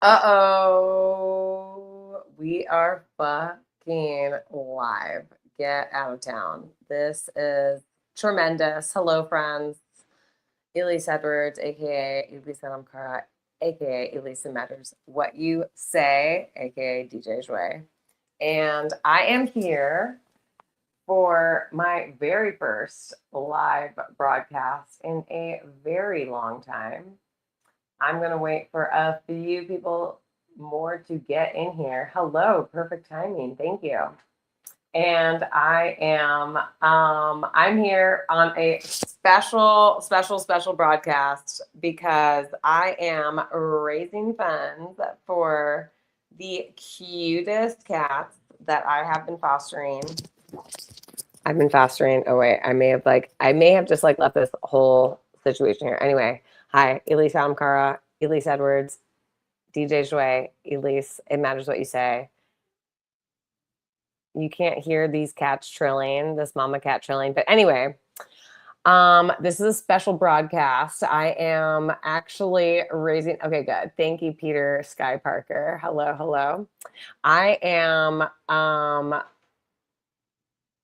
Uh-oh. We are fucking live. Get out of town. This is tremendous. Hello, friends. Elise Edwards, aka Elisa Namkara, aka Elisa Matters What You Say, aka DJ Joy. And I am here for my very first live broadcast in a very long time. I'm going to wait for a few people more to get in here. Hello, perfect timing. Thank you. And I'm here on a special broadcast because I am raising funds for the cutest cats that I have been fostering. I've been fostering. Oh wait, I may have just like left this whole situation here. Anyway, hi, Elise Alamkara, Elise Edwards, DJ Joy, Elise. It matters what you say. You can't hear these cats trilling, this mama cat trilling. But anyway, this is a special broadcast. I am actually raising. Okay, good. Thank you, Peter Sky Parker. Hello, hello. I am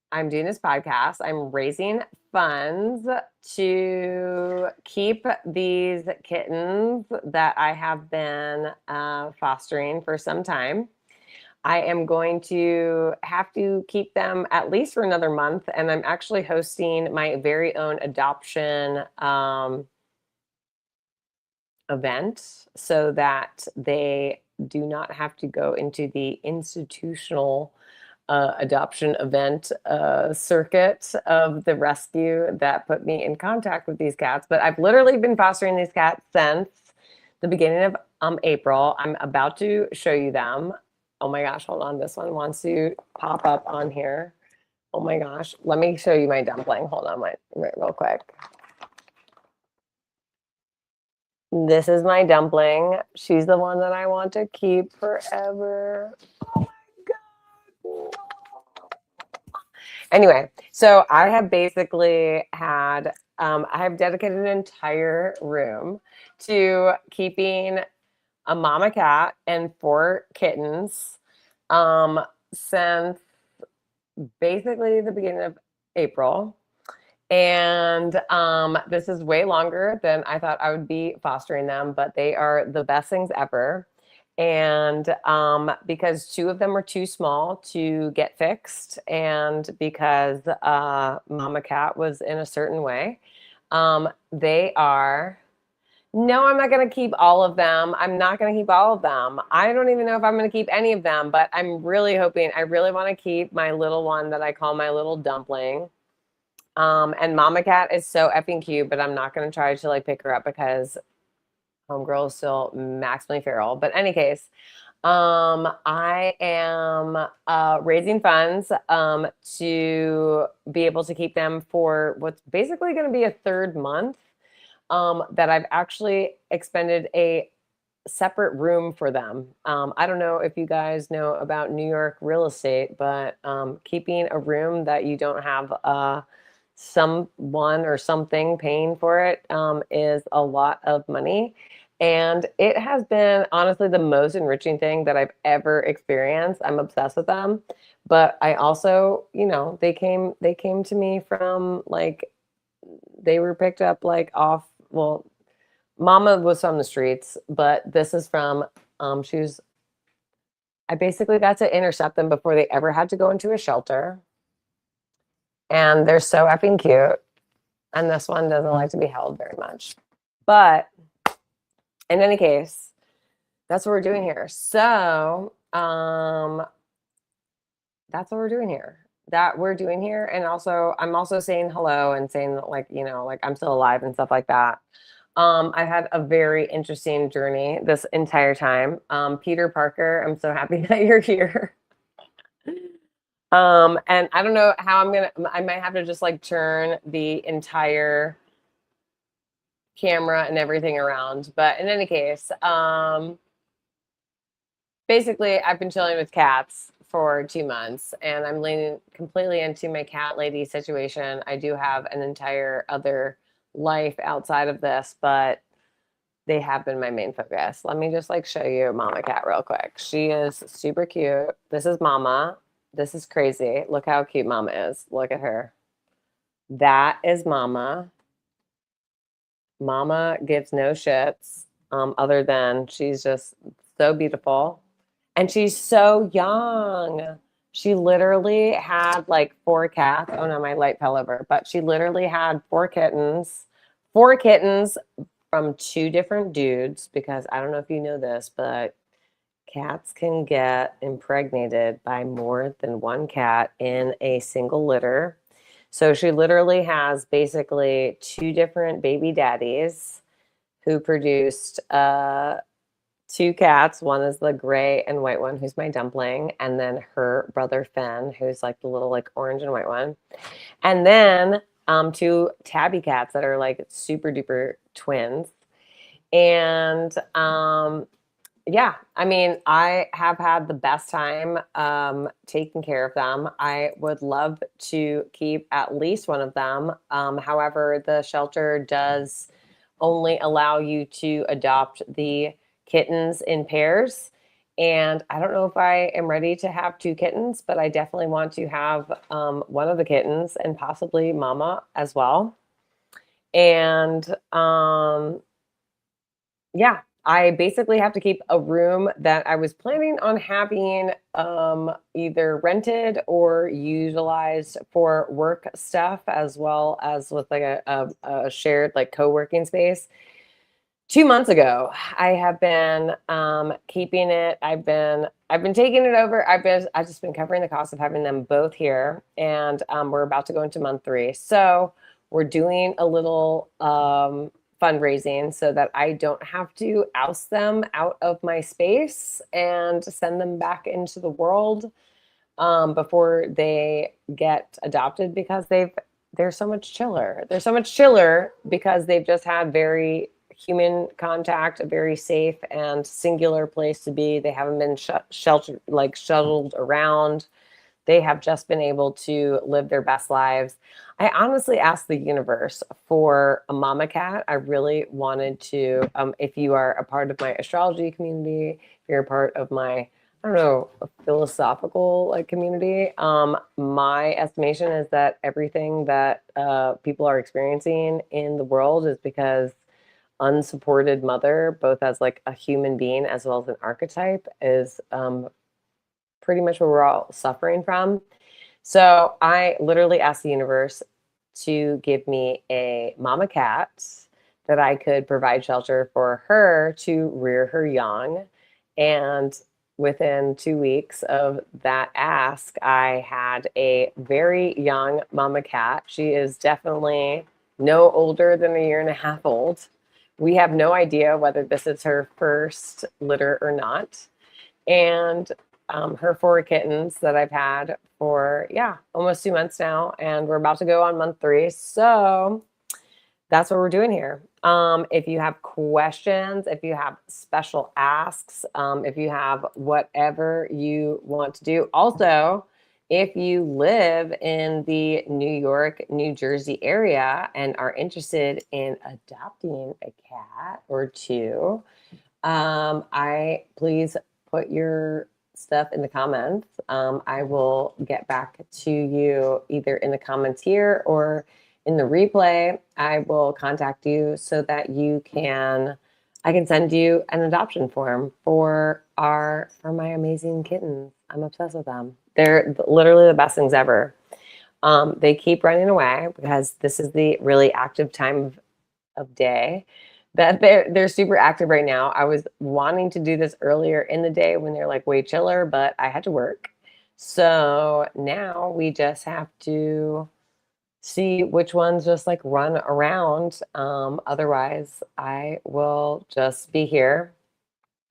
I'm doing this podcast. I'm raising funds to keep these kittens that I have been fostering for some time. I am going to have to keep them at least for another month, and I'm actually hosting my very own adoption event so that they do not have to go into the institutional adoption event circuit of the rescue that put me in contact with these cats. But I've literally been fostering these cats since the beginning of April. I'm about to show you them. Oh my gosh, hold on. This one wants to pop up on here. Oh my gosh. Let me show you my dumpling. Hold on real quick. This is my dumpling. She's the one that I want to keep forever. Oh my God. Anyway, so I have basically I have dedicated an entire room to keeping a mama cat and 4 kittens since basically the beginning of April. And this is way longer than I thought I would be fostering them, but they are the best things ever. And because 2 of them were too small to get fixed, and because Mama Cat was in a certain way, they are. No, I'm not going to keep all of them. I'm not going to keep all of them. I don't even know if I'm going to keep any of them, but I'm really hoping. I really want to keep my little one that I call my little dumpling. And Mama Cat is so effing cute, but I'm not going to try to like pick her up because Homegirl is still maximally feral. But any case, I am raising funds to be able to keep them for what's basically going to be a 3rd month that I've actually expended a separate room for them. I don't know if you guys know about New York real estate, but keeping a room that you don't have someone or something paying for it is a lot of money. And it has been honestly the most enriching thing that I've ever experienced. I'm obsessed with them. But I also, they came to me from like they were picked up like off, well, Mama was from the streets, but this is from I basically got to intercept them before they ever had to go into a shelter. And they're so effing cute. And this one doesn't like to be held very much. But in any case, that's what we're doing here. So that's what we're doing here. And also I'm also saying hello and saying like, like I'm still alive and stuff like that. I had a very interesting journey this entire time. Peter Parker, I'm so happy that you're here. And I don't know how I might have to just like turn the entire camera and everything around. But in any case, basically I've been chilling with cats for 2 months and I'm leaning completely into my cat lady situation. I do have an entire other life outside of this, but they have been my main focus. Let me just like show you Mama Cat real quick. She is super cute. This is Mama. This is crazy. Look how cute Mama is. Look at her. That is Mama. Mama gives no shits, other than she's just so beautiful. And she's so young. She literally had like 4 cats. Oh no, my light fell over. But she literally had 4 kittens. 4 kittens from 2 different dudes, because I don't know if you know this, but cats can get impregnated by more than 1 cat in a single litter. So she literally has basically 2 different baby daddies who produced 2 cats. One is the gray and white one, who's my dumpling, and then her brother Finn, who's like the little like orange and white one, and then 2 tabby cats that are like super duper twins. And yeah, I mean, I have had the best time taking care of them. I would love to keep at least one of them. However, the shelter does only allow you to adopt the kittens in pairs. And I don't know if I am ready to have 2 kittens, but I definitely want to have one of the kittens and possibly Mama as well. And yeah, I basically have to keep a room that I was planning on having either rented or utilized for work stuff, as well as with like a shared like co-working space. 2 months ago, I have been keeping it. I've been taking it over. I've just been covering the cost of having them both here, and we're about to go into month 3. So we're doing a little fundraising so that I don't have to oust them out of my space and send them back into the world before they get adopted, because they're so much chiller. They're so much chiller because they've just had very human contact, a very safe and singular place to be. They haven't been sheltered, like shuttled around. They have just been able to live their best lives. I honestly asked the universe for a mama cat. I really wanted to, if you are a part of my astrology community, if you're a part of my, I don't know, philosophical like community, my estimation is that everything that people are experiencing in the world is because unsupported mother, both as like a human being as well as an archetype, is pretty much what we're all suffering from. So I literally asked the universe to give me a mama cat that I could provide shelter for her to rear her young. And within 2 weeks of that ask, I had a very young mama cat. She is definitely no older than a year and a half old. We have no idea whether this is her first litter or not. And her 4 kittens that I've had for, yeah, almost 2 months now. And we're about to go on month 3. So that's what we're doing here. If you have questions, if you have special asks, if you have whatever you want to do. Also, if you live in the New York, New Jersey area and are interested in adopting a cat or 2, I please put your stuff in the comments. I will get back to you either in the comments here or in the replay. I will contact you so that I can send you an adoption form for my amazing kittens. I'm obsessed with them. They're literally the best things ever. They keep running away because this is the really active time of day that they're super active right now. I was wanting to do this earlier in the day when they're like way chiller, but I had to work. So now we just have to see which ones just like run around. Otherwise, I will just be here.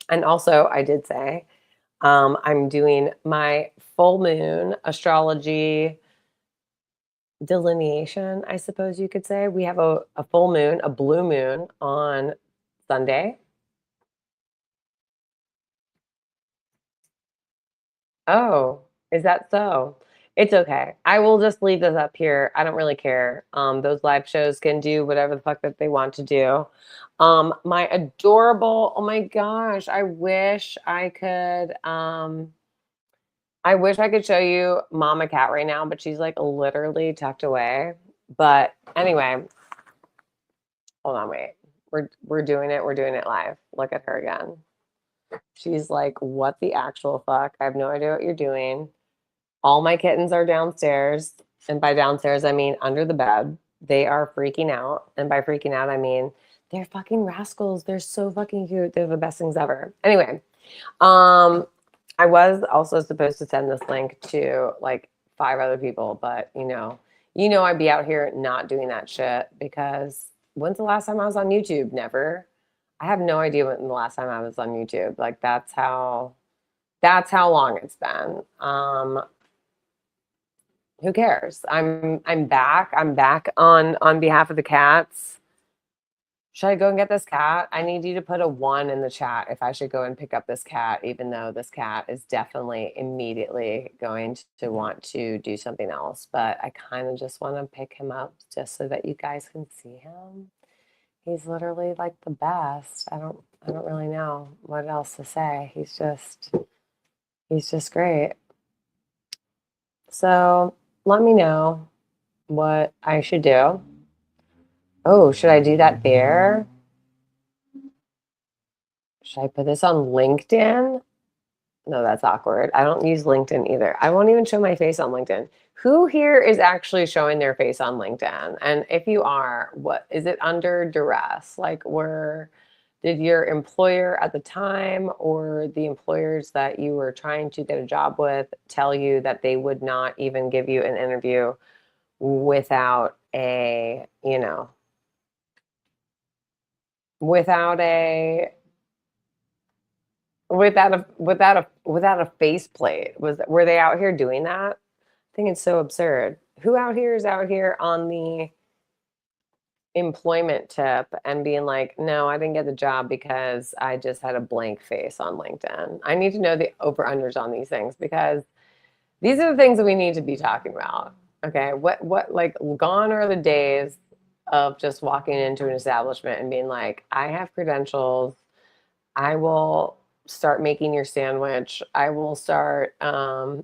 And also, I did say I'm doing my full moon astrology delineation, I suppose you could say. We have a full moon, a blue moon on Sunday. Oh, is that so? It's okay. I will just leave this up here. I don't really care. Those live shows can do whatever the fuck that they want to do. My adorable, oh my gosh, I wish I could show you Mama Cat right now, but she's like literally tucked away. But anyway, hold on, wait. We're doing it. We're doing it live. Look at her again. She's like, what the actual fuck? I have no idea what you're doing. All my kittens are downstairs. And by downstairs, I mean under the bed. They are freaking out. And by freaking out, I mean they're fucking rascals. They're so fucking cute. They're the best things ever. Anyway, I was also supposed to send this link to like 5 other people, but I'd be out here not doing that shit because when's the last time I was on YouTube? Never. I have no idea when the last time I was on YouTube. Like that's how long it's been. Who cares? I'm back. I'm back on behalf of the cats. Should I go and get this cat? I need you to put a 1 in the chat if I should go and pick up this cat, even though this cat is definitely immediately going to want to do something else. But I kind of just want to pick him up just so that you guys can see him. He's literally like the best. I don't really know what else to say. He's just great. So let me know what I should do. Oh, should I do that there? Should I put this on LinkedIn? No, that's awkward. I don't use LinkedIn either. I won't even show my face on LinkedIn. Who here is actually showing their face on LinkedIn? And if you are, what is it under duress? Like did your employer at the time or the employers that you were trying to get a job with tell you that they would not even give you an interview without a, without a faceplate? Were they out here doing that? I think it's so absurd. Who out here is out here on the employment tip and being like, no, I didn't get the job because I just had a blank face on LinkedIn? I need to know the over-unders on these things because these are the things that we need to be talking about. Okay. What like gone are the days of just walking into an establishment and being like, I have credentials. I will start making your sandwich. I will start, I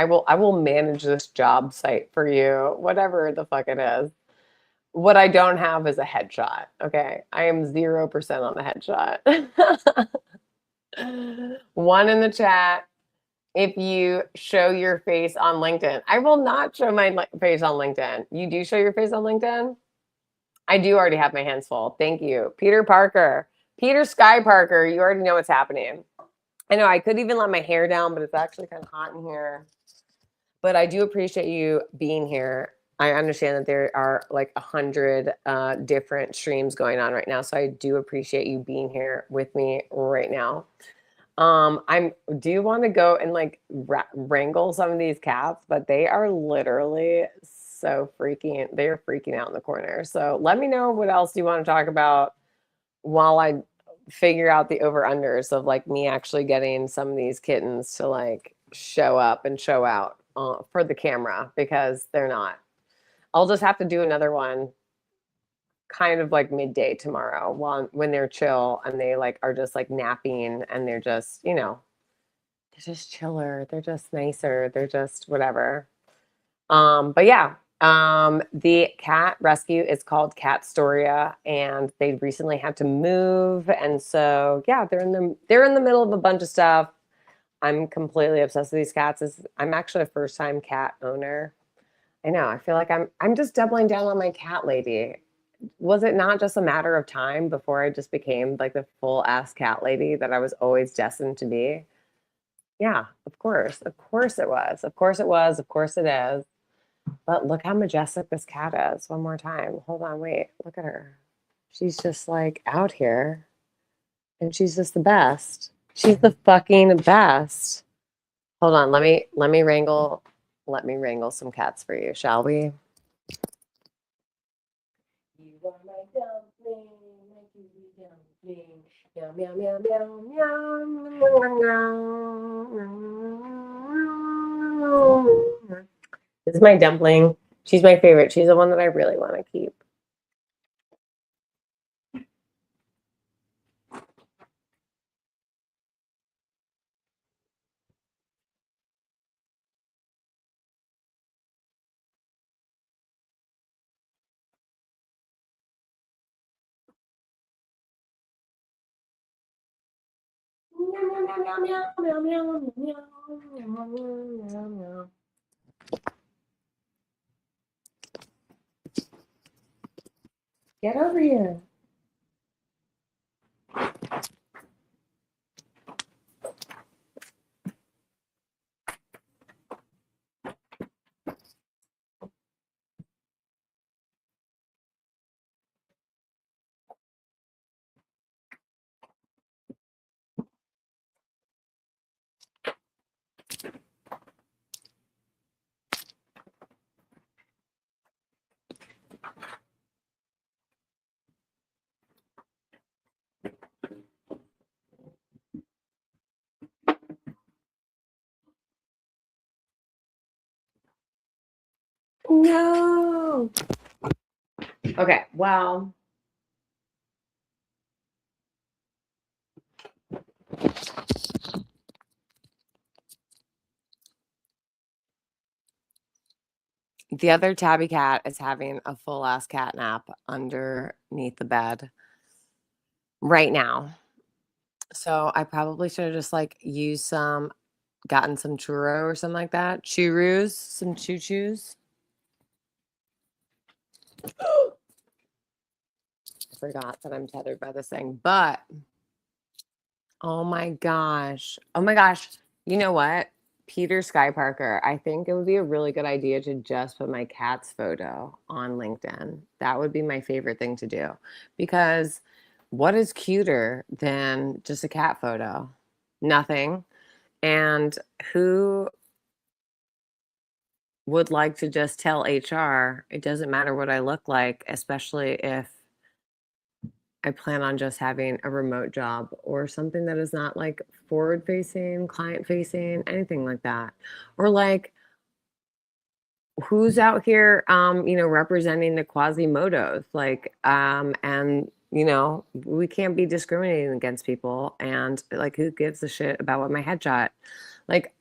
will manage this job site for you, whatever the fuck it is. What I don't have is a headshot. Okay. I am 0% on the headshot. 1 in the chat if you show your face on LinkedIn. I will not show my face on LinkedIn. You do show your face on LinkedIn? I do already have my hands full. Thank you. Peter Parker. Peter Sky Parker, you already know what's happening. I know I could even let my hair down, but it's actually kind of hot in here. But I do appreciate you being here. I understand that there are like 100 different streams going on right now. So I do appreciate you being here with me right now. Do you want to go and like wrangle some of these cats? But they are literally they're freaking out in the corner. So let me know what else you want to talk about while I figure out the over-unders of like me actually getting some of these kittens to like show up and show out for the camera, because they're not. I'll just have to do another one kind of like midday tomorrow when they're chill and they like are just like napping and they're just, they're just chiller. They're just nicer. They're just whatever. But yeah, the cat rescue is called Catstoria, and they recently had to move. And so, yeah, they're in the middle of a bunch of stuff. I'm completely obsessed with these cats. I'm actually a first-time cat owner. I know. I feel like I'm just doubling down on my cat lady. Was it not just a matter of time before I just became like the full ass cat lady that I was always destined to be? Yeah, of course. Of course it was. Of course it was. Of course it is. But look how majestic this cat is. One more time. Hold on, wait. Look at her. She's just like out here. And she's just the best. She's the fucking best. Hold on, let me wrangle some cats for you, shall we? You are my dumpling, my cutie dumpling. Meow, meow, meow, meow, meow, meow, meow, meow. This is my dumpling. She's my favorite. She's the one that I really want to keep. Get over here. No. Okay, well. The other tabby cat is having a full ass cat nap underneath the bed right now. So I probably should have just like gotten some churro or something like that. Churros, some choo-choos. I forgot that I'm tethered by this thing, but oh my gosh. Oh my gosh. You know what? Peter Sky Parker, I think it would be a really good idea to just put my cat's photo on LinkedIn. That would be my favorite thing to do because what is cuter than just a cat photo? Nothing. And who would like to just tell HR, it doesn't matter what I look like, especially if I plan on just having a remote job or something that is not like forward facing, client facing, anything like that. Or like who's out here representing the Quasimodos, like and we can't be discriminating against people and like who gives a shit about what my headshot. Like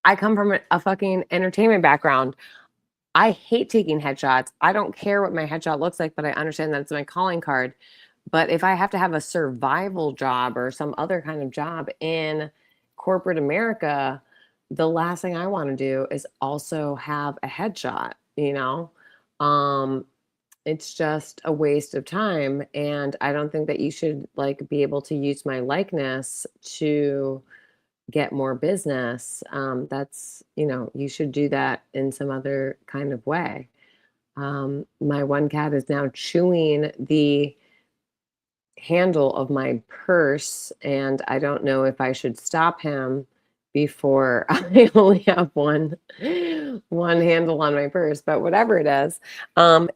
I come from a fucking entertainment background. I hate taking headshots. I don't care what my headshot looks like, but I understand that it's my calling card. But if I have to have a survival job or some other kind of job in corporate America, the last thing I want to do is also have a headshot, you know? It's just a waste of time. And I don't think that you should like be able to use my likeness to get more business. That's, you should do that in some other kind of way. My one cat is now chewing the handle of my purse, and I don't know if I should stop him before I only have one handle on my purse, but whatever it is.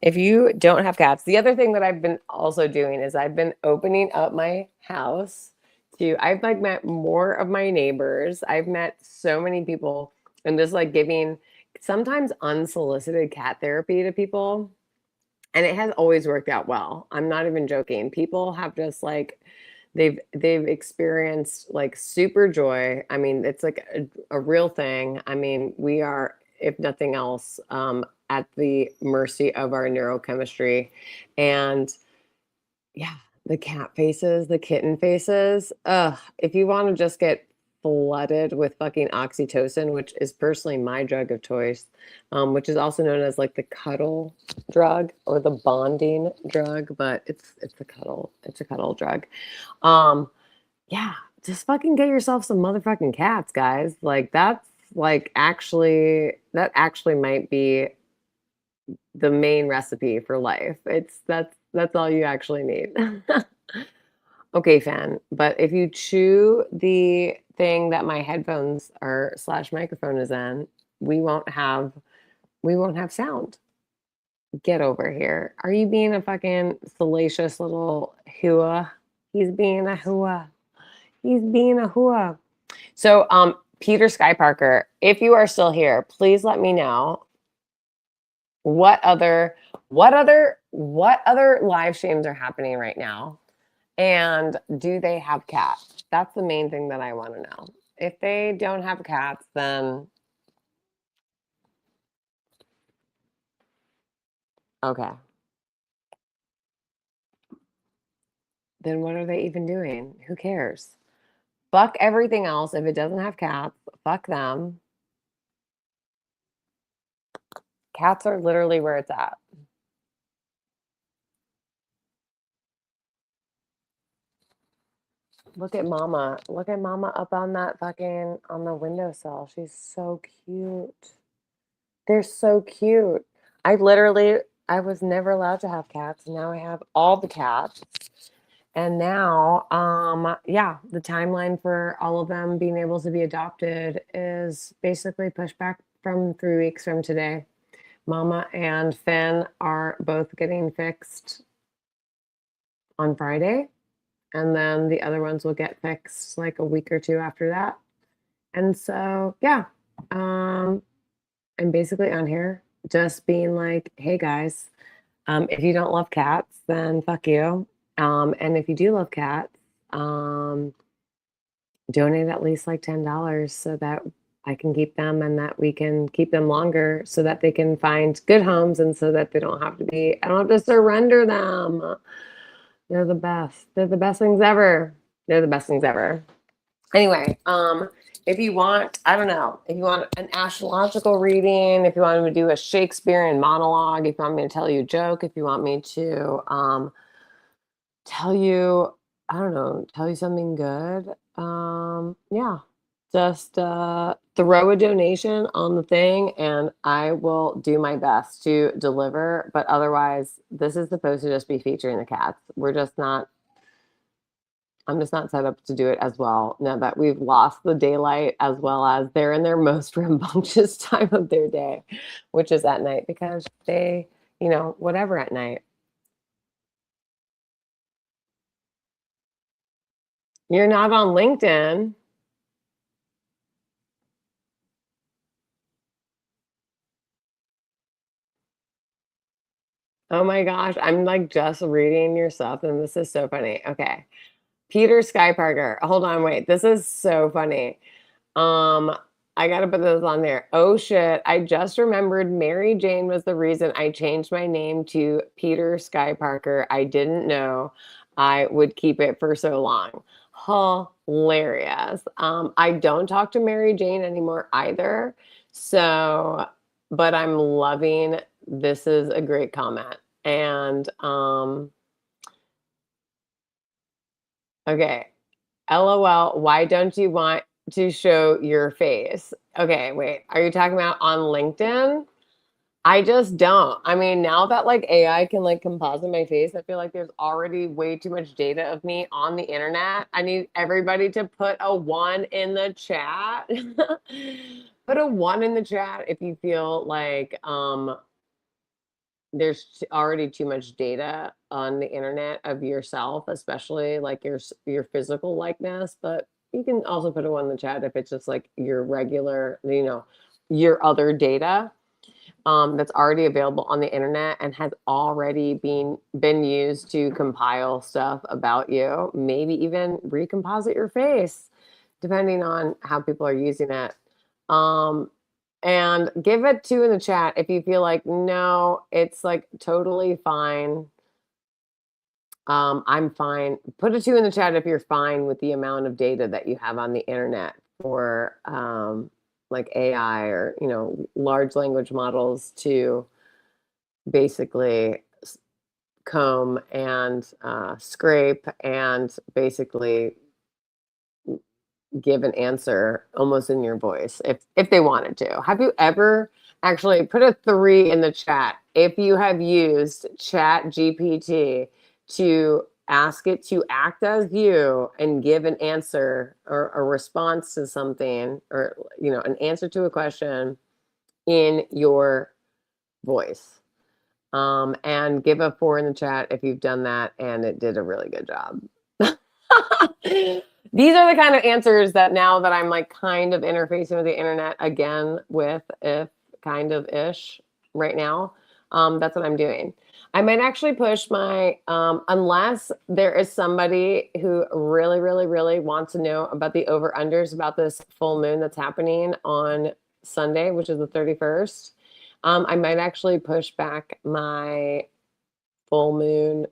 If you don't have cats, the other thing that I've been also doing is I've been opening up my house to I've like met more of my neighbors. I've met so many people and just like giving sometimes unsolicited cat therapy to people. And it has always worked out well. I'm not even joking. People have just like they've experienced like super joy. I mean, it's like a real thing. I mean, we are, if nothing else, at the mercy of our neurochemistry. And yeah, the cat faces, the kitten faces. Ugh, if you want to just get flooded with fucking oxytocin, which is personally my drug of choice, which is also known as like the cuddle drug or the bonding drug, but it's a cuddle drug. Yeah, just fucking get yourself some motherfucking cats, guys. Like that actually might be the main recipe for life. That's all you actually need. Okay, fan. But if you chew the thing that my headphones are slash microphone is in, we won't have sound. Get over here. Are you being a fucking salacious little hua? He's being a hua. He's being a hua. So, Peter Sky Parker, if you are still here, please let me know. What other live streams are happening right now? And do they have cats? That's the main thing that I want to know. If they don't have cats, then okay. Then what are they even doing? Who cares? Fuck everything else. If it doesn't have cats, fuck them. Cats are literally where it's at. Look at Mama. Look at Mama up on that fucking on the windowsill. She's so cute. They're so cute. I was never allowed to have cats. Now I have all the cats. And now, yeah, the timeline for all of them being able to be adopted is basically pushed back from 3 weeks from today. Mama and Finn are both getting fixed on Friday. And then the other ones will get fixed like a week or two after that. And so, yeah, I'm basically on here just being like, hey guys, if you don't love cats, then fuck you. And if you do love cats, donate at least like $10 so that I can keep them and that we can keep them longer so that they can find good homes and so that I don't have to surrender them. They're the best. They're the best things ever. They're the best things ever. Anyway, if you want, I don't know, if you want an astrological reading, if you want me to do a Shakespearean monologue, if you want me to tell you a joke, if you want me to tell you, I don't know, tell you something good, yeah, just throw a donation on the thing and I will do my best to deliver. But otherwise, this is supposed to just be featuring the cats. I'm just not set up to do it as well now that we've lost the daylight, as well as they're in their most rambunctious time of their day, which is at night because they, whatever at night. You're not on LinkedIn. Oh my gosh, I'm like just reading your stuff and this is so funny. Okay. Peter Sky Parker. Hold on, wait. This is so funny. Um, I gotta put this on there. Oh shit. I just remembered Mary Jane was the reason I changed my name to Peter Sky Parker. I didn't know I would keep it for so long. Hilarious. I don't talk to Mary Jane anymore either. So, but I'm loving this is a great comment. And okay. LOL, why don't you want to show your face? Okay, wait. Are you talking about on LinkedIn? I just don't. I mean, now that like AI can like composite my face, I feel like there's already way too much data of me on the internet. I need everybody to put a 1 in the chat. Put a 1 in the chat if you feel like there's already too much data on the internet of yourself, especially like your physical likeness. But you can also put a 1 in the chat if it's just like your regular, your other data that's already available on the internet and has already been used to compile stuff about you. Maybe even recomposite your face, depending on how people are using it. And give it 2 in the chat if you feel like, no, it's like totally fine. I'm fine. Put a 2 in the chat if you're fine with the amount of data that you have on the internet for like AI or, large language models to basically comb and scrape and basically give an answer almost in your voice if they wanted to. Have you ever actually put a 3 in the chat if you have used Chat GPT to ask it to act as you and give an answer or a response to something or an answer to a question in your voice? And give a 4 in the chat if you've done that and it did a really good job. These are the kind of answers that now that I'm like kind of interfacing with the internet again with, if kind of ish right now, That's what I'm doing. I might actually push my, unless there is somebody who really, really, really wants to know about the over-unders about this full moon that's happening on Sunday, which is the 31st. I might actually push back my full moon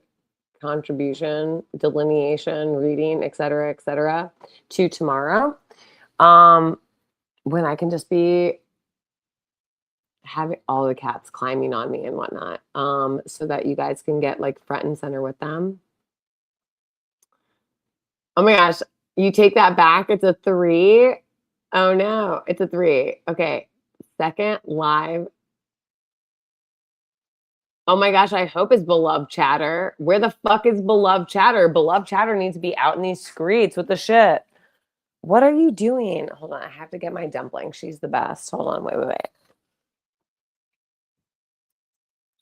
contribution, delineation, reading, et cetera, to tomorrow. When I can just be having all the cats climbing on me and whatnot, so that you guys can get like front and center with them. Oh my gosh, you take that back. It's a 3. Oh no, it's a 3. Okay, second live. Oh my gosh, I hope it's beloved chatter. Where the fuck is beloved chatter? Beloved chatter needs to be out in these streets with the shit. What are you doing? Hold on, I have to get my dumpling. She's the best. Hold on, wait.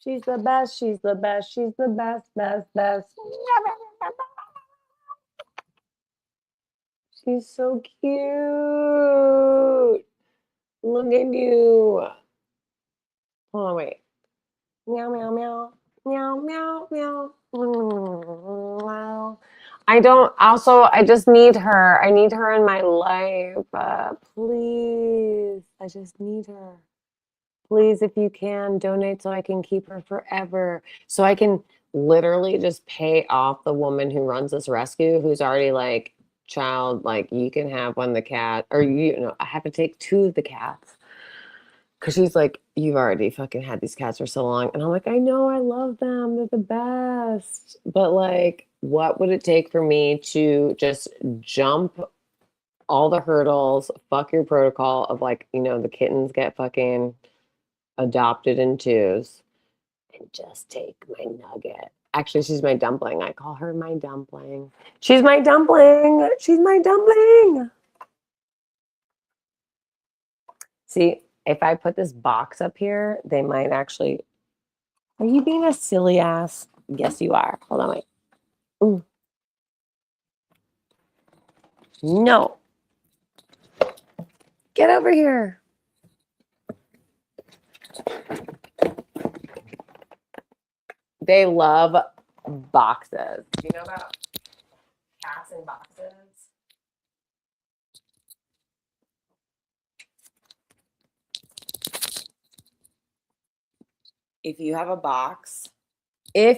She's the best, she's the best, she's the best. She's so cute. Look at you. Hold on, wait. Meow, meow, meow. Meow, meow, meow. Wow. I just need her. I need her in my life. Please. I just need her. Please, if you can, donate so I can keep her forever. So I can literally just pay off the woman who runs this rescue, who's already like, child, like, you can have one of the cat, or I have to take 2 of the cats. Cause she's like, you've already fucking had these cats for so long. And I'm like, I know, I love them. They're the best. But like, what would it take for me to just jump all the hurdles, fuck your protocol of like, the kittens get fucking adopted in 2s, and just take my nugget. Actually, she's my dumpling. I call her my dumpling. She's my dumpling. She's my dumpling. See, if I put this box up here, they might actually. Are you being a silly ass? Yes, you are. Hold on, wait. Ooh. No. Get over here. They love boxes. Do you know about cats in boxes? If you have a box, these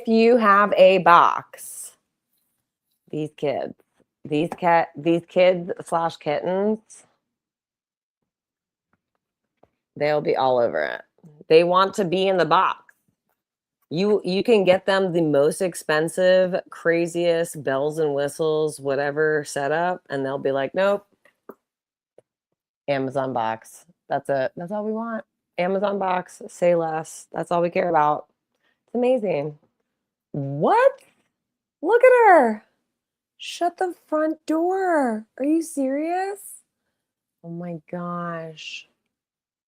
kids / kittens, they'll be all over it. They want to be in the box. You can get them the most expensive, craziest bells and whistles, whatever setup, and they'll be like, nope. Amazon box. That's it. That's all we want. Amazon box, say less. That's all we care about. It's amazing. What? Look at her. Shut the front door. Are you serious? Oh my gosh.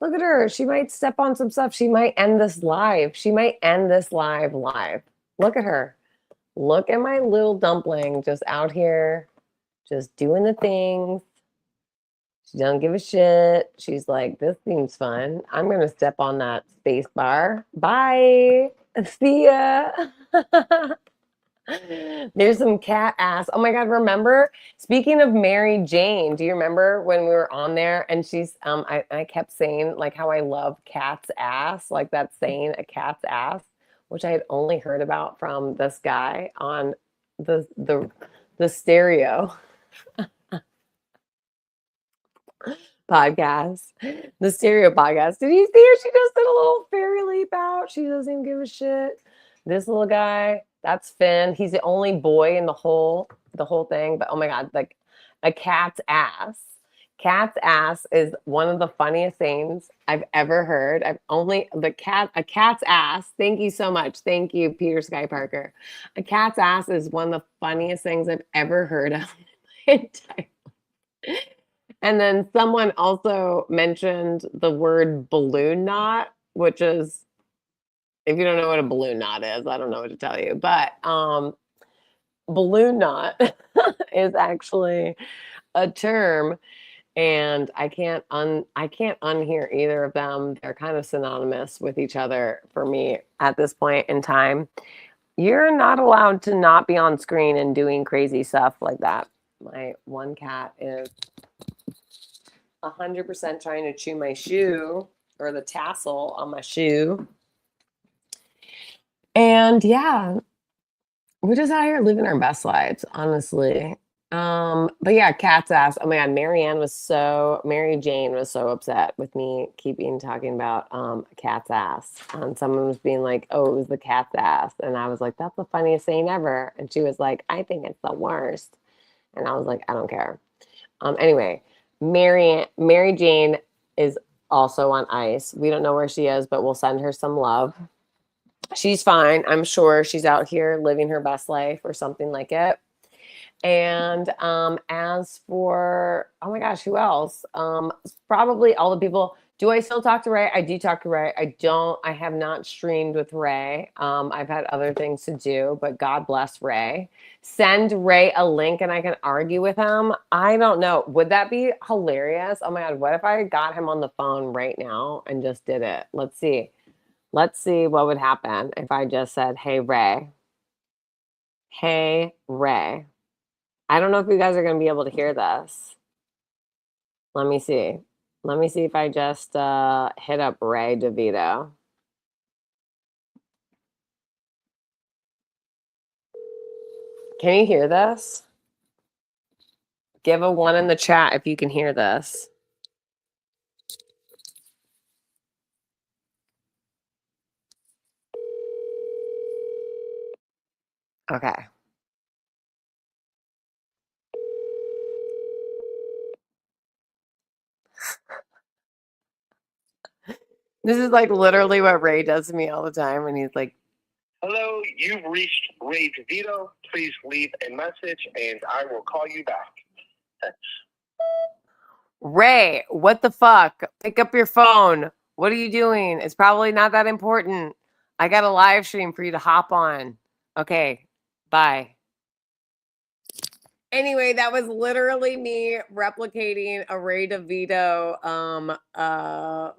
Look at her. She might step on some stuff. She might end this live. Look at her. Look at my little dumpling just out here, just doing the things. She don't give a shit. She's like, this seems fun. I'm going to step on that space bar. Bye. See ya. There's some cat ass. Oh my God, remember? Speaking of Mary Jane, do you remember when we were on there and she's, I kept saying like how I love cat's ass, like that saying, a cat's ass, which I had only heard about from this guy on the stereo podcast, the stereo podcast. Did you see her? She just did a little fairy leap out. She doesn't even give a shit. This little guy, that's Finn. He's the only boy in the whole thing. But oh my God, like a cat's ass. Cat's ass is one of the funniest things I've ever heard. A cat's ass. Thank you so much. Thank you, Peter Sky Parker. A cat's ass is one of the funniest things I've ever heard of in my entire life. And then someone also mentioned the word balloon knot, which is, if you don't know what a balloon knot is, I don't know what to tell you. But balloon knot is actually a term and I can't unhear either of them. They're kind of synonymous with each other for me at this point in time. You're not allowed to not be on screen and doing crazy stuff like that. My one cat is 100% trying to chew my shoe or the tassel on my shoe. And yeah, we're just out here living our best lives, honestly. But yeah, cat's ass. Oh my god, Mary Jane was so upset with me keeping talking about cat's ass. And someone was being like, "Oh, it was the cat's ass," and I was like, "That's the funniest saying ever." And she was like, "I think it's the worst," and I was like, "I don't care." Anyway, Mary Jane is also on ice. We don't know where she is, but we'll send her some love. She's fine. I'm sure she's out here living her best life or something like it. And as for, oh my gosh, who else? Probably all the people. Do I still talk to Ray? I do talk to Ray. I have not streamed with Ray. I've had other things to do, but God bless Ray. Send Ray a link and I can argue with him. I don't know. Would that be hilarious? Oh my God. What if I got him on the phone right now and just did it? Let's see. Let's see what would happen if I just said, "Hey, Ray. Hey, Ray." I don't know if you guys are going to be able to hear this. Let me see. Let me see if I just hit up Ray DeVito. Can you hear this? Give a 1 in the chat if you can hear this. Okay. This is like literally what Ray does to me all the time when he's like, "Hello, you've reached Ray DeVito. Please leave a message and I will call you back. Thanks." "Ray, what the fuck? Pick up your phone. What are you doing? It's probably not that important. I got a live stream for you to hop on. Okay, bye." Anyway, that was literally me replicating a Ray DeVito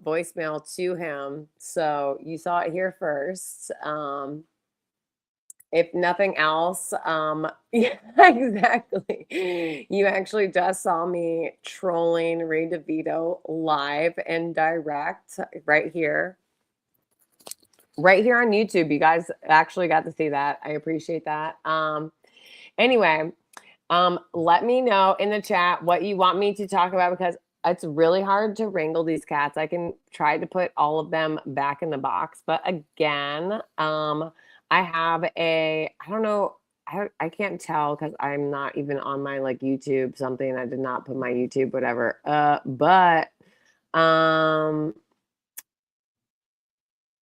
voicemail to him. So you saw it here first. If nothing else, yeah, exactly. You actually just saw me trolling Ray DeVito live and direct right here. Right here on YouTube. You guys actually got to see that. I appreciate that. Anyway, let me know in the chat what you want me to talk about because it's really hard to wrangle these cats. I can try to put all of them back in the box, but again, I have I don't know, I can't tell because I'm not even on my like YouTube something. I did not put my YouTube whatever. But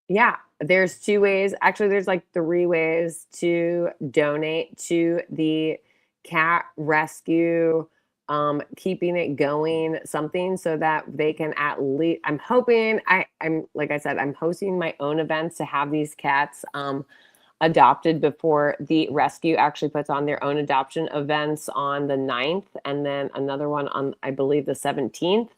yeah, there's 2 ways. Actually, there's like 3 ways to donate to the cat rescue, keeping it going, something so that they can at least. I'm hoping. I'm like I said, I'm hosting my own events to have these cats adopted before the rescue actually puts on their own adoption events on the 9th, and then another one on I believe the 17th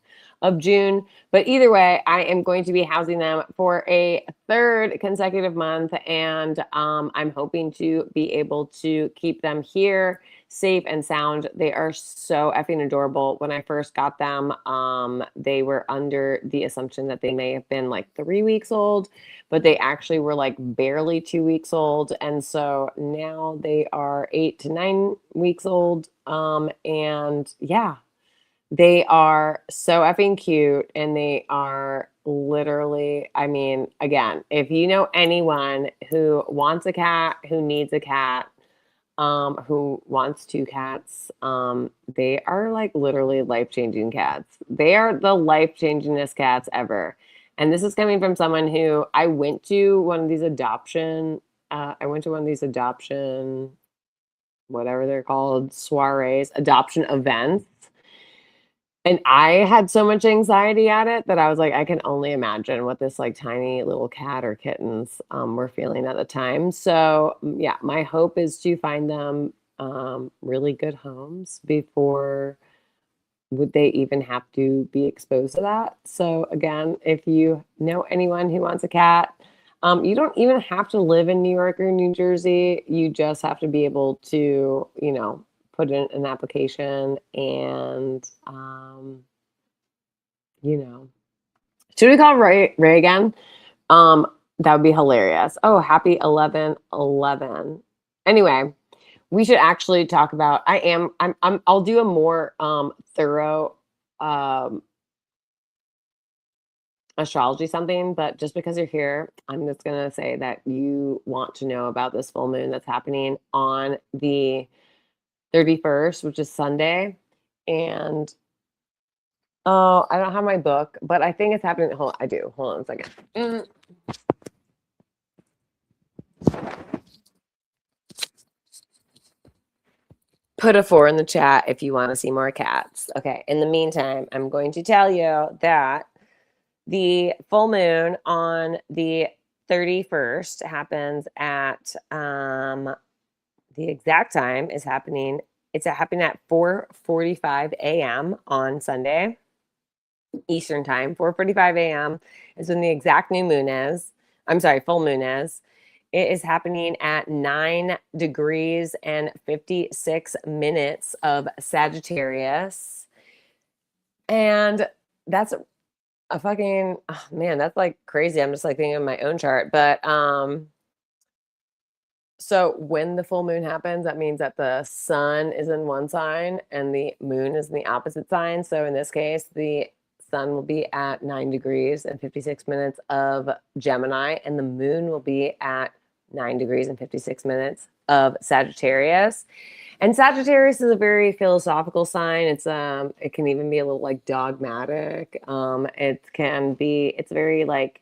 of June. But either way, I am going to be housing them for a 3rd consecutive month, and I'm hoping to be able to keep them here safe and sound. They are so effing adorable. When I first got them, they were under the assumption that they may have been like 3 weeks old, but they actually were like barely 2 weeks old. And so now they are 8 to 9 weeks old. And yeah, they are so effing cute, and they are literally, I mean, again, if you know anyone who wants a cat, who needs a cat, who wants 2 cats, they are like literally life-changing cats. They are the life-changingest cats ever. And this is coming from someone who I went to one of these adoption, whatever they're called, soirees, adoption events. And I had so much anxiety at it that I was like, I can only imagine what this like tiny little cat or kittens were feeling at the time. So yeah, my hope is to find them really good homes before would they even have to be exposed to that? So again, if you know anyone who wants a cat, you don't even have to live in New York or New Jersey. You just have to be able to, put in an application and, should we call Ray again? That would be hilarious. Oh, happy 11/11. Anyway, we should actually talk about. I'll do a more thorough astrology something, but just because you're here, I'm just gonna say that you want to know about this full moon that's happening on the 31st, which is Sunday, and oh, I don't have my book, but I think it's happening. I do. Hold on a second. Put a 4 in the chat if you want to see more cats. Okay. In the meantime, I'm going to tell you that the full moon on the 31st happens at the exact time is happening. It's happening at 4:45 a.m. on Sunday, Eastern time. 4:45 a.m. is when the exact new moon is. I'm sorry, full moon is. It is happening at 9 degrees and 56 minutes of Sagittarius. And that's a fucking, oh man, that's like crazy. I'm just like thinking of my own chart. But so when the full moon happens, that means that the sun is in one sign and the moon is in the opposite sign. So in this case, the sun will be at 9 degrees and 56 minutes of Gemini, and the moon will be at 9 degrees and 56 minutes of Sagittarius. And Sagittarius is a very philosophical sign. It can even be a little like dogmatic. It's very like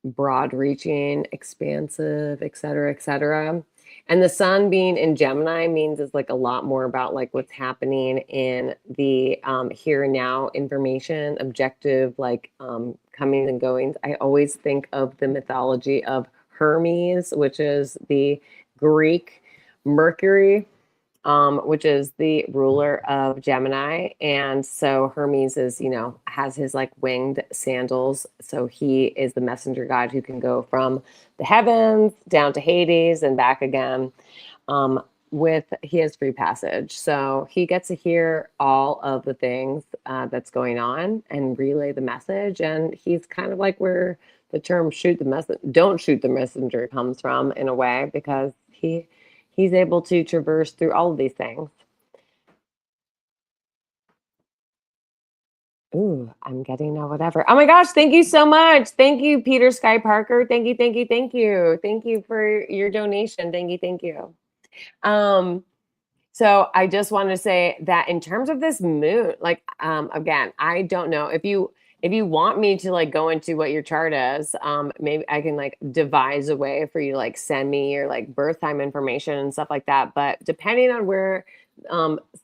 broad reaching, expansive, et cetera, et cetera. And the sun being in Gemini means it's like a lot more about like what's happening in the here and now information, objective, like comings and goings. I always think of the mythology of Hermes, which is the Greek Mercury, which is the ruler of Gemini. And so Hermes is, has his like winged sandals. So he is the messenger god who can go from the heavens down to Hades and back again. He has free passage. So he gets to hear all of the things that's going on and relay the message. And he's kind of like where the term don't shoot the messenger comes from in a way, because he's able to traverse through all of these things. Ooh, I'm getting a whatever. Oh my gosh, thank you so much. Thank you, Peter Sky Parker. Thank you, thank you, thank you. Thank you for your donation. Thank you, thank you. So I just want to say that in terms of this moon, like again, I don't know if you want me to like go into what your chart is, maybe I can like devise a way for you to like send me your like birth time information and stuff like that. But depending on where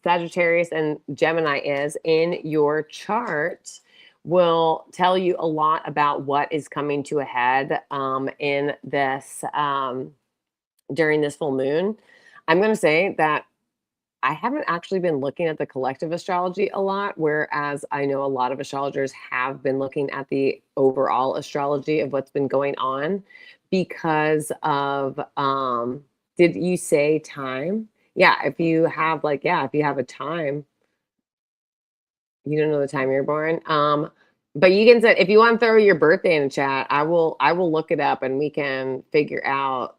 Sagittarius and Gemini is in your chart will tell you a lot about what is coming to a head in this during this full moon. I'm going to say that I haven't actually been looking at the collective astrology a lot, whereas I know a lot of astrologers have been looking at the overall astrology of what's been going on because of, did you say time? Yeah, if you have a time, you don't know the time you're born. But you can say, if you want to throw your birthday in the chat, I will look it up and we can figure out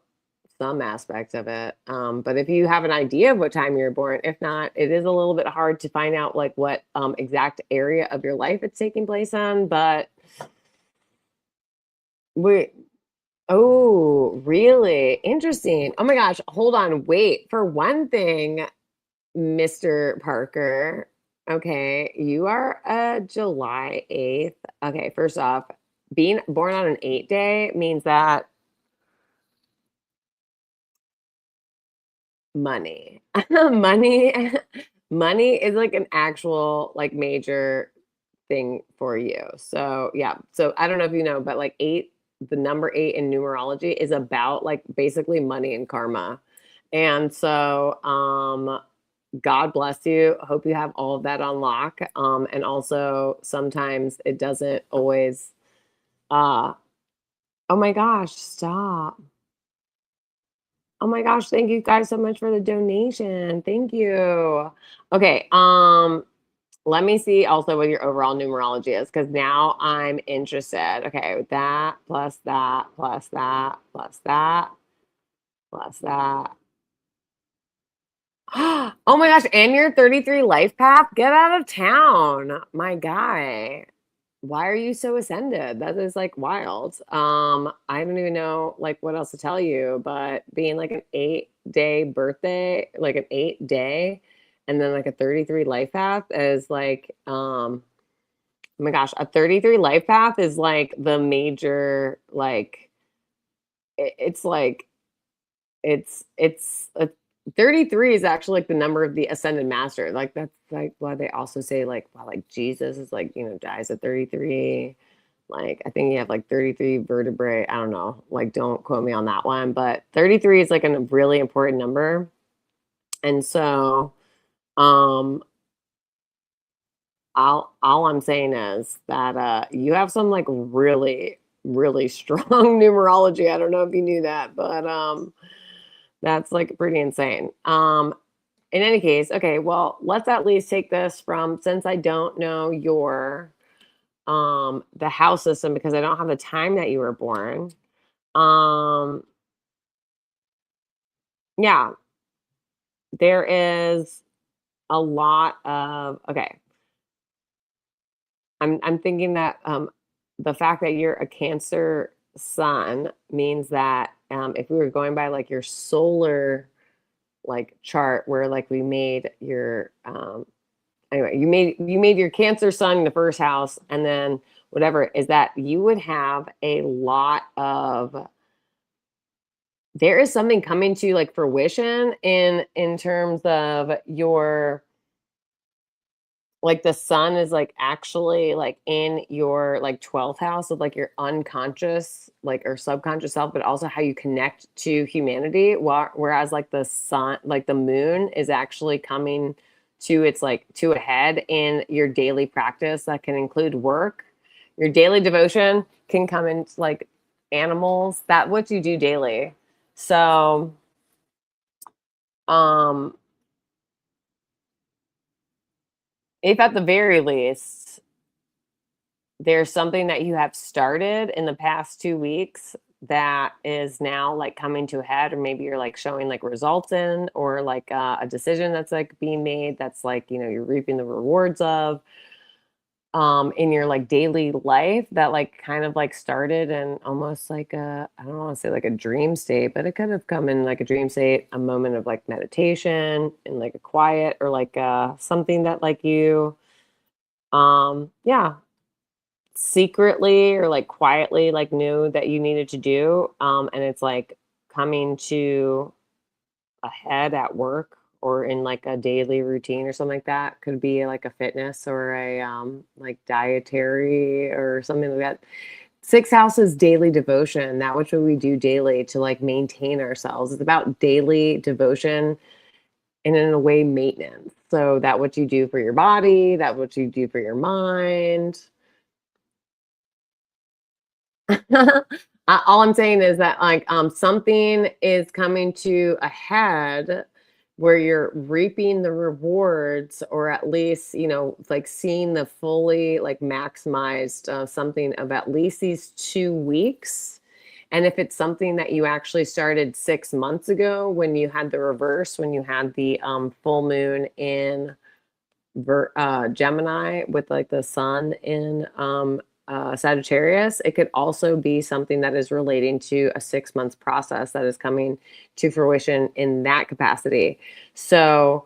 some aspects of it. But if you have an idea of what time you're born, if not, it is a little bit hard to find out like what exact area of your life it's taking place on. But oh, really? Interesting. Oh my gosh, hold on, wait. For one thing, Mr. Parker, okay, you are a July 8th. Okay, first off, being born on an 8 day means that money. money money is like an actual like major thing for you. So, yeah. So, I don't know if you know, but like 8, the number 8 in numerology is about like basically money and karma. And so, God bless you. Hope you have all of that on lock. And also sometimes it doesn't always, oh my gosh, stop. Oh my gosh, thank you guys so much for the donation. Thank you. Okay, let me see also what your overall numerology is because now I'm interested. Okay, that plus that plus that plus that plus that. Oh my gosh, and your 33 life path? Get out of town, my guy. Why are you so ascended? That is like wild. I don't even know like what else to tell you, but being like an 8-day birthday, like an 8-day, and then like a 33 life path is like, oh my gosh, a 33 life path is like the major, like, it's like, it's a 33 is actually like the number of the ascended master. Like that's like why they also say like, wow, like Jesus is like, dies at 33. Like I think you have like 33 vertebrae. I don't know. Like don't quote me on that one, but 33 is like a really important number. And so um all I'm saying is that you have some like really, really strong numerology. I don't know if you knew that, but that's like pretty insane. In any case, okay, well, let's at least take this from since I don't know your the house system because I don't have the time that you were born. Um yeah, there is a lot of okay. I'm thinking that the fact that you're a Cancer sun means that if we were going by like your solar like chart where like we made your anyway, you made your Cancer sun in the first house, and then whatever is that you would have a lot of there is something coming to like fruition in terms of your like the sun is like actually like in your like 12th house of like your unconscious like or subconscious self, but also how you connect to humanity, whereas like the sun like the moon is actually coming to its like to a head in your daily practice that can include work. Your daily devotion can come in like animals, that what you do daily. So um if at the very least there's something that you have started in the past 2 weeks that is now like coming to a head, or maybe you're like showing like results in, or like a decision that's like being made that's like, you're reaping the rewards of in your like daily life that like kind of like started and almost like I don't want to say like a dream state, but it could have come in like a dream state, a moment of like meditation and like a quiet or like something that like you yeah secretly or like quietly like knew that you needed to do and it's like coming to a head at work or in like a daily routine or something like that. Could be like a fitness or a like dietary or something like that. Sixth house is daily devotion, that which we do daily to like maintain ourselves. It's about daily devotion and in a way maintenance. So that what you do for your body, that what you do for your mind. All I'm saying is that like something is coming to a head where you're reaping the rewards, or at least like seeing the fully like maximized something of at least these 2 weeks. And if it's something that you actually started 6 months ago when you had the reverse, when you had the full moon in Gemini with like the sun in Sagittarius, it could also be something that is relating to a 6 months process that is coming to fruition in that capacity. So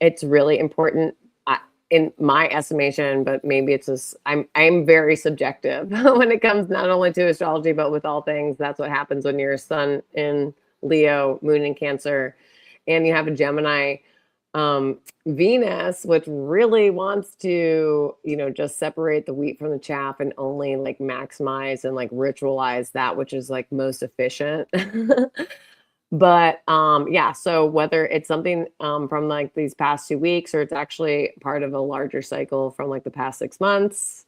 it's really important in my estimation, but maybe it's just I'm very subjective when it comes not only to astrology, but with all things. That's what happens when you're sun in Leo, moon in Cancer, and you have a Gemini Venus, which really wants to, just separate the wheat from the chaff and only like maximize and like ritualize that which is like most efficient. But yeah, so whether it's something from like these past 2 weeks, or it's actually part of a larger cycle from like the past 6 months,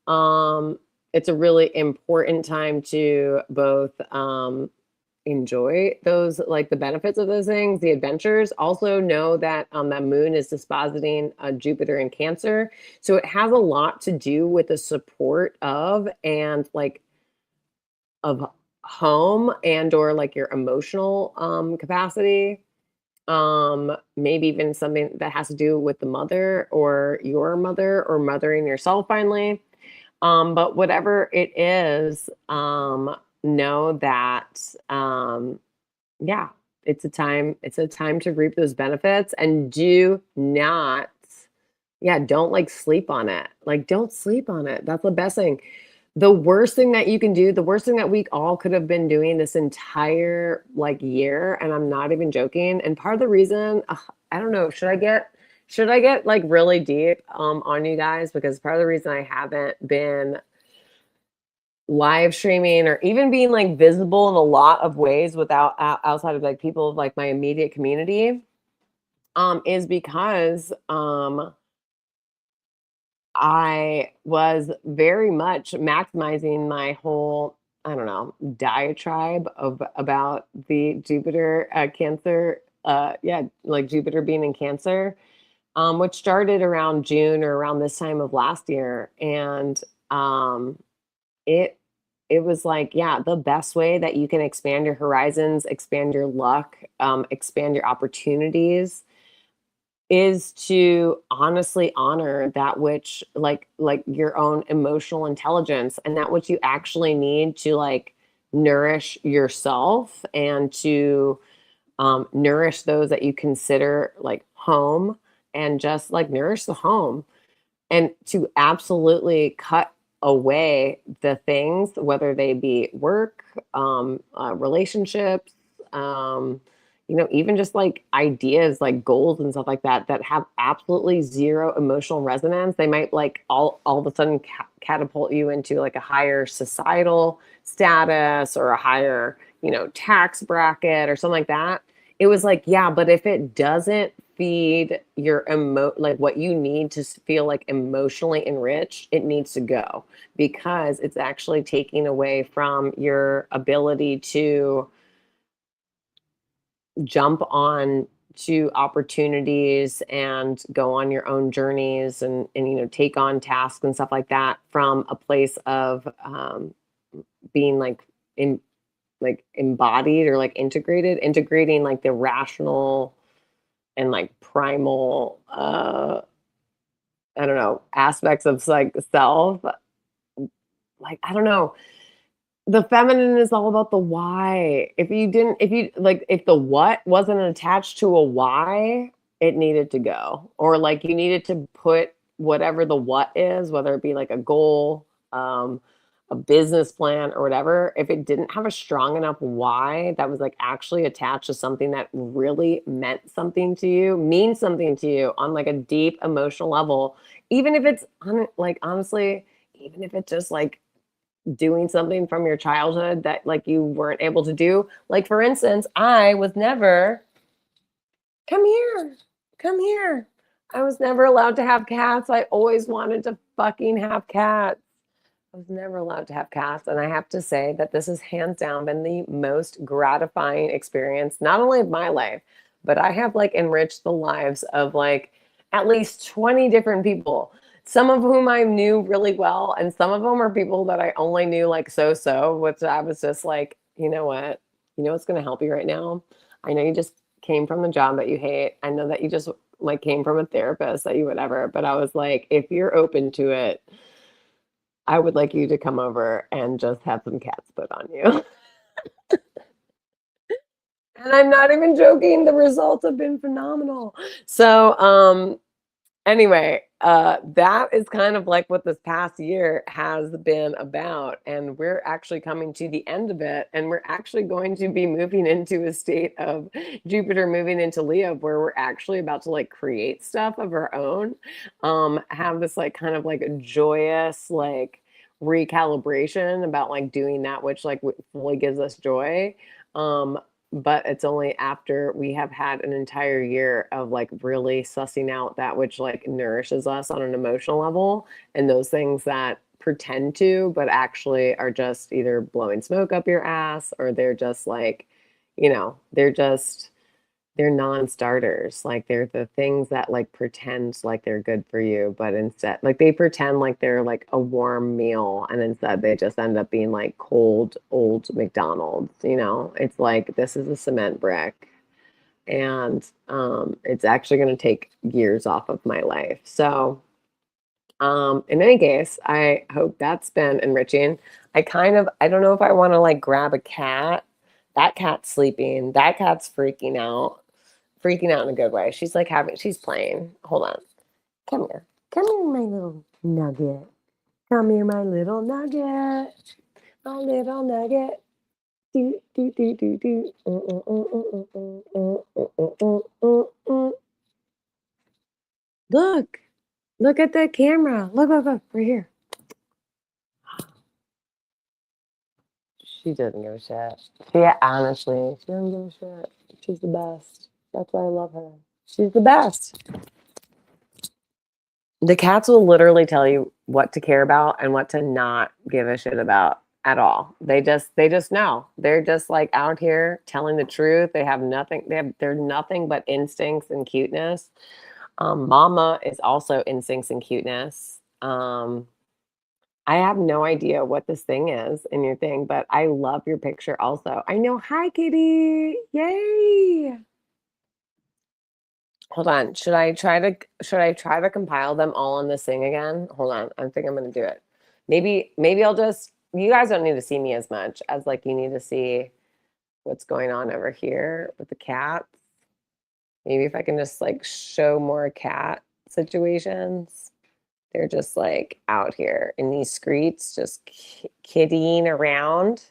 it's a really important time to both enjoy those, like the benefits of those things, the adventures. Also know that that moon is dispositing Jupiter in Cancer, so it has a lot to do with the support of and like of home and or like your emotional capacity, maybe even something that has to do with the mother or your mother or mothering yourself finally. But whatever it is, know that yeah, it's a time to reap those benefits, and do not, yeah, don't like sleep on it. Like don't sleep on it. That's the best thing. The worst thing that you can do, the worst thing that we all could have been doing this entire like year, and I'm not even joking. And part of the reason, I don't know, should I get like really deep on you guys, because part of the reason I haven't been live streaming or even being like visible in a lot of ways without outside of like people of like my immediate community, is because I was very much maximizing my whole, I don't know, diatribe of about the Jupiter Cancer, yeah, like Jupiter being in Cancer, which started around June or around this time of last year, and it it was like, yeah, the best way that you can expand your horizons, expand your luck, expand your opportunities is to honestly honor that which like your own emotional intelligence and that which you actually need to like nourish yourself and to nourish those that you consider like home, and just like nourish the home, and to absolutely cut away the things, whether they be work, relationships, even just like ideas, like goals and stuff like that, that have absolutely zero emotional resonance. They might like all of a sudden catapult you into like a higher societal status or a higher, tax bracket or something like that. It was like, yeah, but if it doesn't feed your like what you need to feel like emotionally enriched, it needs to go, because it's actually taking away from your ability to jump on to opportunities and go on your own journeys, and take on tasks and stuff like that from a place of being like embodied or like integrating like the rational and like primal I don't know, aspects of like self. Like, I don't know. The feminine is all about the why. If you like, if the what wasn't attached to a why, it needed to go. Or like you needed to put whatever the what is, whether it be like a goal, a business plan or whatever, if it didn't have a strong enough why that was like actually attached to something that really meant something to you, means something to you on like a deep emotional level, even if it's like honestly, even if it's just like doing something from your childhood that like you weren't able to do. Like for instance, I was never, come here, come here. I was never allowed to have cats. I always wanted to fucking have cats. I was never allowed to have cats. And I have to say that this has hands down been the most gratifying experience, not only of my life, but I have like enriched the lives of like at least 20 different people, some of whom I knew really well. And some of them are people that I only knew like so, which I was just like, you know what? You know what's going to help you right now? I know you just came from the job that you hate. I know that you just like came from a therapist that you whatever, but I was like, if you're open to it, I would like you to come over and just have some cats put on you. And I'm not even joking. The results have been phenomenal. So, anyway, that is kind of like what this past year has been about. And we're actually coming to the end of it. And we're actually going to be moving into a state of Jupiter moving into Leo, where we're actually about to like create stuff of our own. Have this like kind of like a joyous, like recalibration about like doing that which like fully gives us joy. but it's only after we have had an entire year of like really sussing out that which like nourishes us on an emotional level, and those things that pretend to, but actually are just either blowing smoke up your ass, or they're just like, they're non-starters. Like they're the things that like pretend like they're good for you, but instead like they pretend like they're like a warm meal, and instead they just end up being like cold old McDonald's. It's like this is a cement brick, and it's actually going to take years off of my life. So in any case, I hope that's been enriching. I don't know if I want to like grab a cat. That cat's sleeping. That cat's freaking out in a good way. She's like she's playing. Hold on. Come here. Come here, my little nugget. Come here, my little nugget. My little nugget. Do, do, do, do, do. Look. Look at the camera. Look, right here. She doesn't give a shit. Honestly, she doesn't give a shit. She's the best. That's why I love her. She's the best. The cats will literally tell you what to care about and what to not give a shit about at all. They just know. They're just like out here telling the truth. They have nothing. They're nothing but instincts and cuteness. Mama is also instincts and cuteness. I have no idea what this thing is in your thing, but I love your picture also. I know. Hi, kitty. Yay. Hold on. Should I try to compile them all on this thing again? Hold on. I think I'm going to do it. Maybe I'll just, you guys don't need to see me as much as like you need to see what's going on over here with the cats. Maybe if I can just like show more cat situations. They're just like out here in these streets, just kittying around.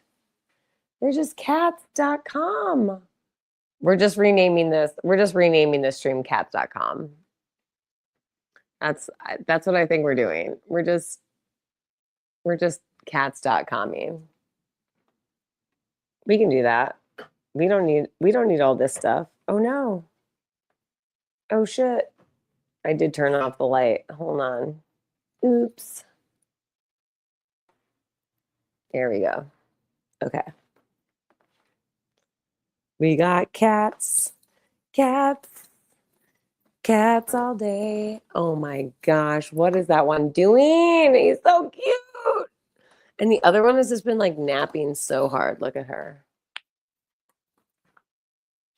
They're just cats.com. We're just renaming this stream cats.com. That's what I think we're doing. We're just cats.comming. We can do that. We don't need all this stuff. Oh no. Oh shit. I did turn off the light. Hold on. Oops. There we go. Okay. We got cats all day. Oh my gosh, what is that one doing? He's so cute. And the other one has just been like napping so hard. Look at her.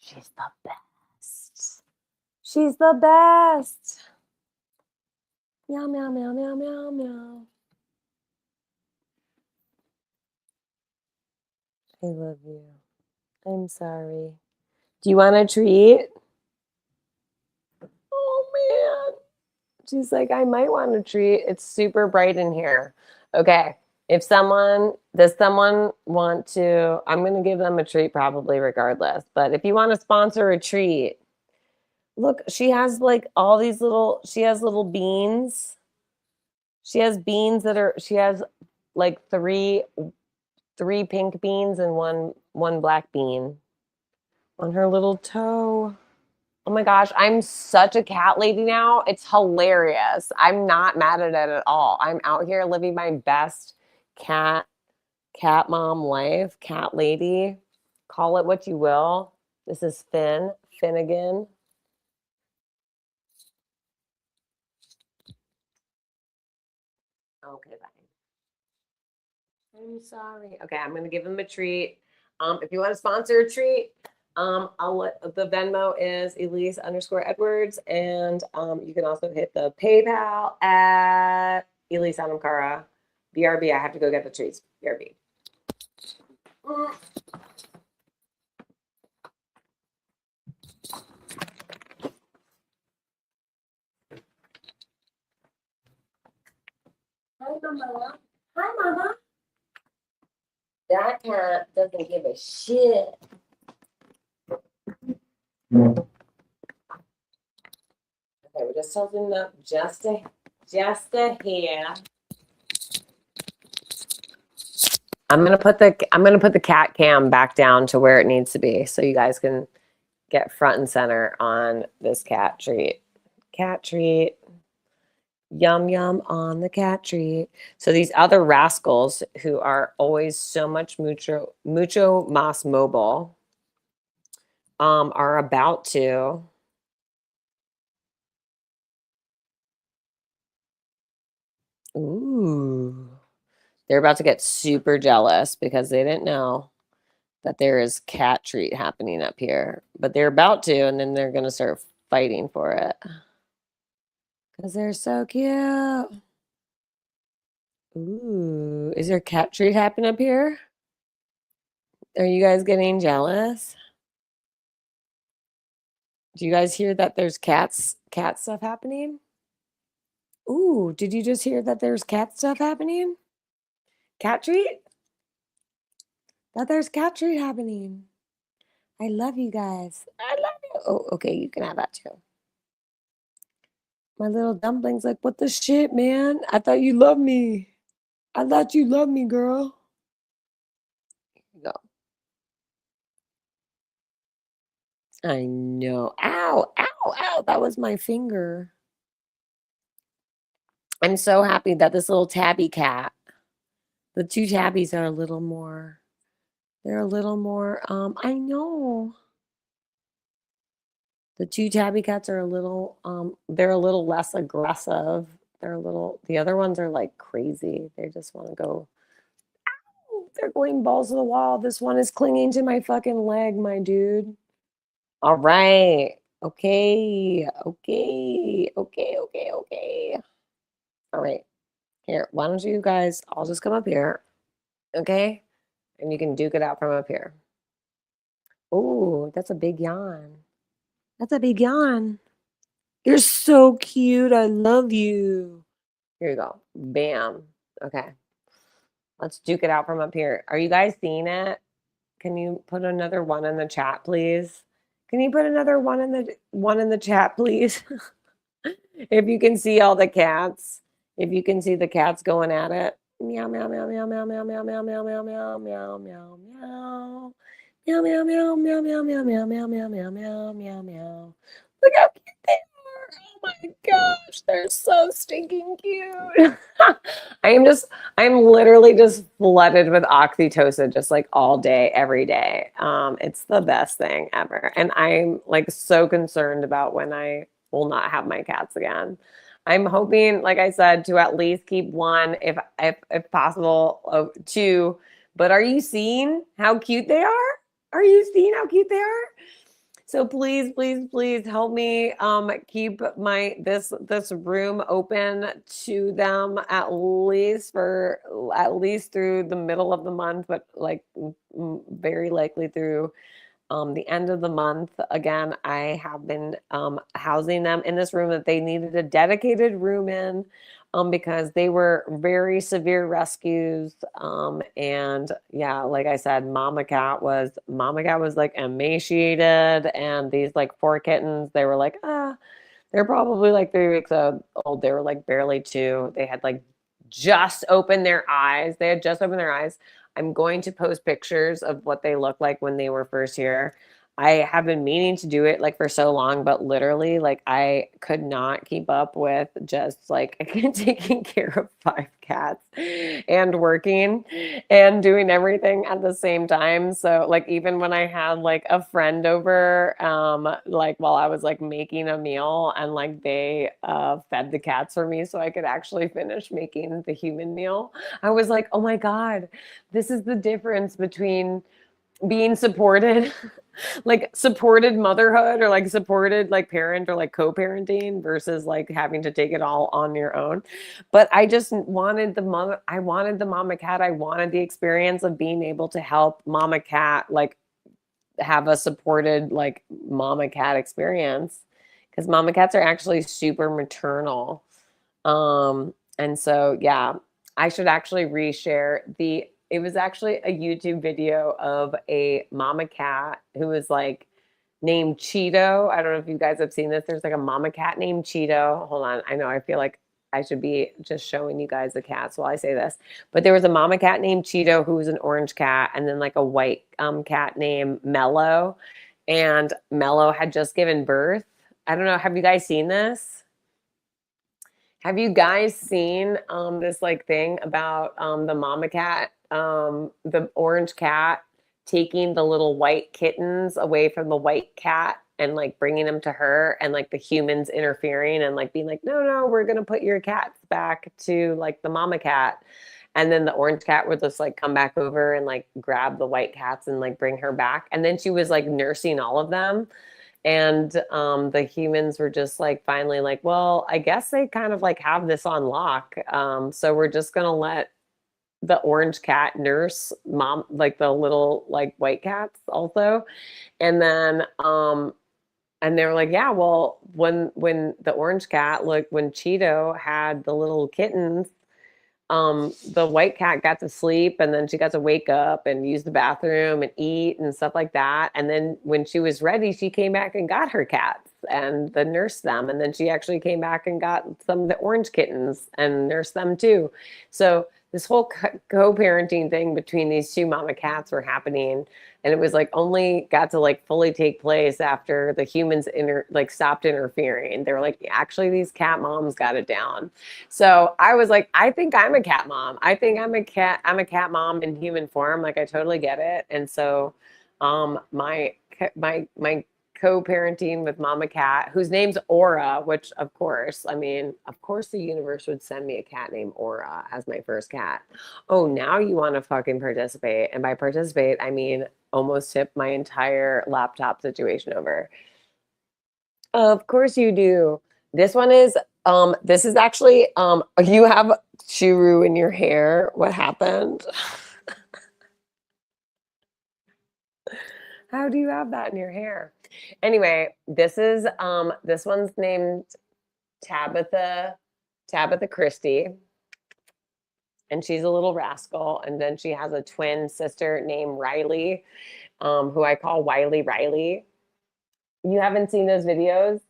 She's the best. She's the best. Meow, meow, meow, meow, meow, meow. I love you. I'm sorry. Do you want a treat? Oh man. She's like, I might want a treat. It's super bright in here. Okay. Does someone want to, I'm going to give them a treat probably regardless. But if you want to sponsor a treat, look, she has like all these she has little beans. She has beans she has like three pink beans and one black bean on her little toe. Oh my gosh, I'm such a cat lady now. It's hilarious. I'm not mad at it at all. I'm out here living my best cat mom life, cat lady. Call it what you will. This is Finnegan. Okay, bye. I'm sorry. Okay, I'm gonna give him a treat. If you want to sponsor a treat, I'll let the Venmo is Elise_Edwards, and you can also hit the PayPal at Elise Anamkara. BRB. I have to go get the treats. BRB. Hi, Mama. Hi, Mama. That cat doesn't give a shit. Okay, we're just holding up just a hair. I'm gonna put the cat cam back down to where it needs to be so you guys can get front and center on this cat treat. Cat treat. Yum yum on the cat treat. So these other rascals who are always so much mucho más mobile are about to ooh, they're about to get super jealous because they didn't know that there is cat treat happening up here, but they're about to, and then they're going to start fighting for it because they're so cute. Ooh, is there cat treat happening up here? Are you guys getting jealous? Do you guys hear that there's cat stuff happening? Ooh, did you just hear that there's cat stuff happening? Cat treat? That there's cat treat happening. I love you guys. I love you. Oh, okay, you can have that too. My little dumpling's like, what the shit, man? I thought you loved me. I thought you loved me, girl. Here you go. I know. Ow, ow, ow. That was my finger. I'm so happy that this little tabby cat, the two tabbies are a little more, they're a little more, I know. The two tabby cats are a little, they're a little less aggressive. The other ones are like crazy. They just want to go, ow, they're going balls to the wall. This one is clinging to my fucking leg, my dude. All right. Okay. Okay. Okay. Okay. Okay. All right. Here, why don't you guys all just come up here? Okay. And you can duke it out from up here. Oh, that's a big yawn. That's a big yawn. You're so cute. I love you. Here you go. Bam. Okay. Let's duke it out from up here. Are you guys seeing it? Can you put another one in the chat, please? Can you put another one in the chat, please? If you can see all the cats. If you can see the cats going at it. Meow meow meow meow meow meow meow meow meow meow meow meow meow meow. Meow meow meow meow meow meow meow meow meow meow meow meow meow. Look how cute they are. Oh my gosh, they're so stinking cute. I'm literally just flooded with oxytocin just like all day, every day. It's the best thing ever. And I'm like so concerned about when I will not have my cats again. I'm hoping, like I said, to at least keep one, if possible, two. But are you seeing how cute they are? Are you seeing how cute they are? So please, please, please help me keep this room open to them at least through the middle of the month, but like very likely through the end of the month. Again, I have been housing them in this room that they needed a dedicated room in because they were very severe rescues. And yeah, like I said, Mama Cat was like emaciated, and these like four kittens, they were like, they're probably like 3 weeks old. They were like barely two. They had like just opened their eyes. They had just opened their eyes. I'm going to post pictures of what they look like when they were first here. I have been meaning to do it like for so long, but literally like I could not keep up with just like taking care of 5 cats and working and doing everything at the same time. So like even when I had like a friend over, like while I was like making a meal and like they fed the cats for me so I could actually finish making the human meal, I was like, oh my God, this is the difference between being supported like supported motherhood or like supported like parent or like co-parenting versus like having to take it all on your own. But I just wanted the mama cat. I wanted the experience of being able to help mama cat like have a supported like mama cat experience, because mama cats are actually super maternal. And so yeah, I should actually reshare it was actually a YouTube video of a mama cat who was like named Cheeto. I don't know if you guys have seen this. There's like a mama cat named Cheeto. Hold on. I know. I feel like I should be just showing you guys the cats while I say this. But there was a mama cat named Cheeto who was an orange cat, and then like a white cat named Mellow. And Mellow had just given birth. I don't know. Have you guys seen this? Have you guys seen this like thing about the mama cat, the orange cat taking the little white kittens away from the white cat and like bringing them to her, and like the humans interfering and like being like, no, no, we're gonna put your cats back to like the mama cat. And then the orange cat would just like come back over and like grab the white cats and like bring her back. And then she was like nursing all of them. And the humans were just like finally like, well, I guess they kind of like have this on lock. So we're just gonna let the orange cat nurse mom, like the little like white cats also. And then and they were like, yeah, well, when the orange cat, like when Cheeto had the little kittens, the white cat got to sleep, and then she got to wake up and use the bathroom and eat and stuff like that. And then when she was ready, she came back and got her cats and then nursed them. And then she actually came back and got some of the orange kittens and nursed them too. So this whole co-parenting thing between these two mama cats were happening, and it was like only got to like fully take place after the humans like stopped interfering. They were like, actually, these cat moms got it down. So I was like, I think I'm a cat mom. I think I'm a cat mom in human form. Like I totally get it. And so my co-parenting with mama cat, whose name's Aura, which of course, I mean, of course the universe would send me a cat named Aura as my first cat. Oh, now you want to fucking participate. And by participate, I mean almost tip my entire laptop situation over. Of course you do. This is actually you have churu in your hair. What happened? How do you have that in your hair? Anyway, this one's named Tabitha Christie, and she's a little rascal. And then she has a twin sister named Riley, who I call Wiley Riley. You haven't seen those videos?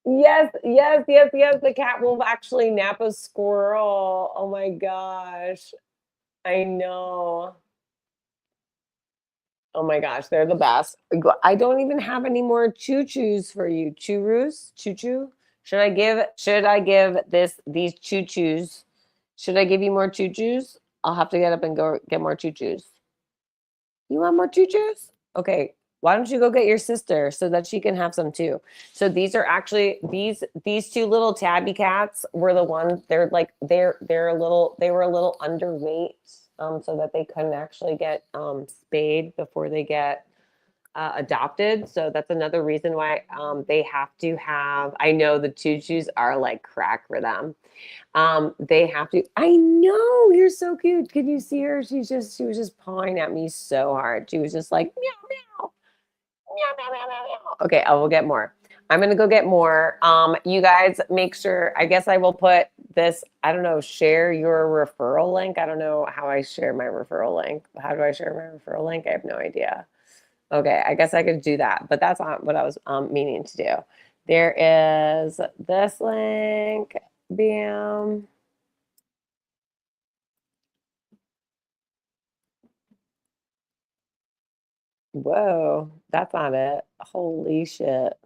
Yes, yes, yes, yes. The cat will actually nap a squirrel. Oh my gosh. I know. Oh my gosh, they're the best. I don't even have any more choo-choos for you. Churus? Choo-choo? Should I give these choo-choos? Should I give you more choo-choos? I'll have to get up and go get more choo-choos. You want more choo-choos? Okay. Why don't you go get your sister so that she can have some too? So these are actually these two little tabby cats were the ones. They're like they're a little they were a little underweight, so that they couldn't actually get spayed before they get adopted. So that's another reason why they have to have. I know the choo-choos are like crack for them. They have to. I know, you're so cute. Can you see her? She was just pawing at me so hard. She was just like meow meow meow meow meow meow. Meow. Okay, I will get more. I'm gonna go get more. You guys make sure. I guess I will put this. I don't know. Share your referral link. I don't know how I share my referral link. How do I share my referral link? I have no idea. Okay, I guess I could do that, but that's not what I was meaning to do. There is this link. Bam. Whoa, that's not it. Holy shit.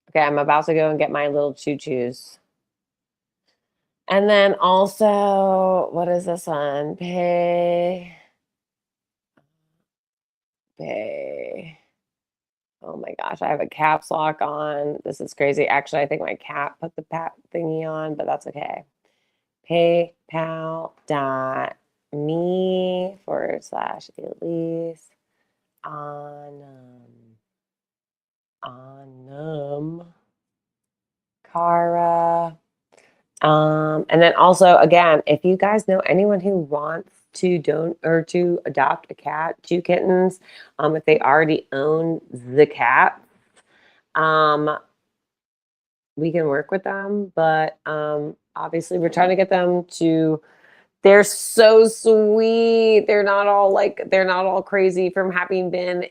Okay, I'm about to go and get my little choo-choos. And then also, what is this one? Pay. Oh my gosh, I have a caps lock on. This is crazy. Actually, I think my cat put the pat thingy on, but that's okay. PayPal.me/Elise on Cara. And then also, again, if you guys know anyone who wants to don't or to adopt a cat, two kittens, if they already own the cat, we can work with them. But obviously, we're trying to get them to They're so sweet. They're not all crazy from having been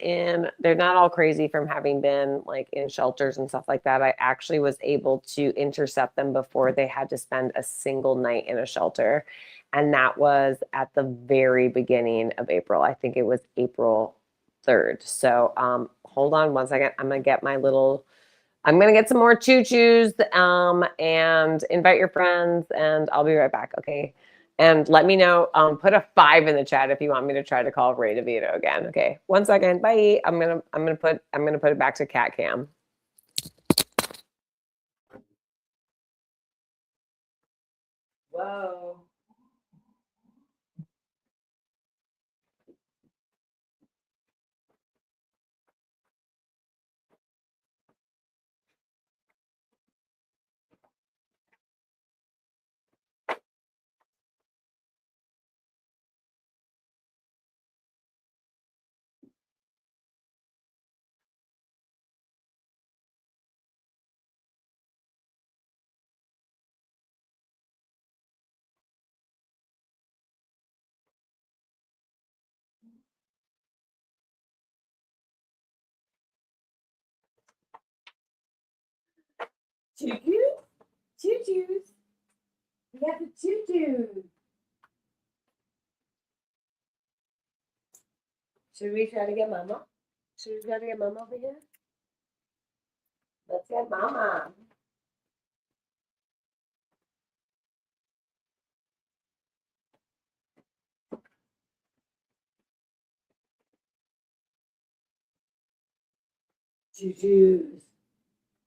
like in shelters and stuff like that. I actually was able to intercept them before they had to spend a single night in a shelter. And that was at the very beginning of April. I think it was April 3rd. So hold on one second. I'm gonna get some more choo-choos and invite your friends, and I'll be right back. Okay. And let me know. Put a 5 in the chat if you want me to try to call Ray DeVito again. Okay. 1 second. Bye. I'm gonna put it back to cat cam. Whoa. Choo-choo. Choo-choos. We got the choo-choo. Should we try to get Mama? Should we try to get Mama over here? Let's get Mama. Choo-choos.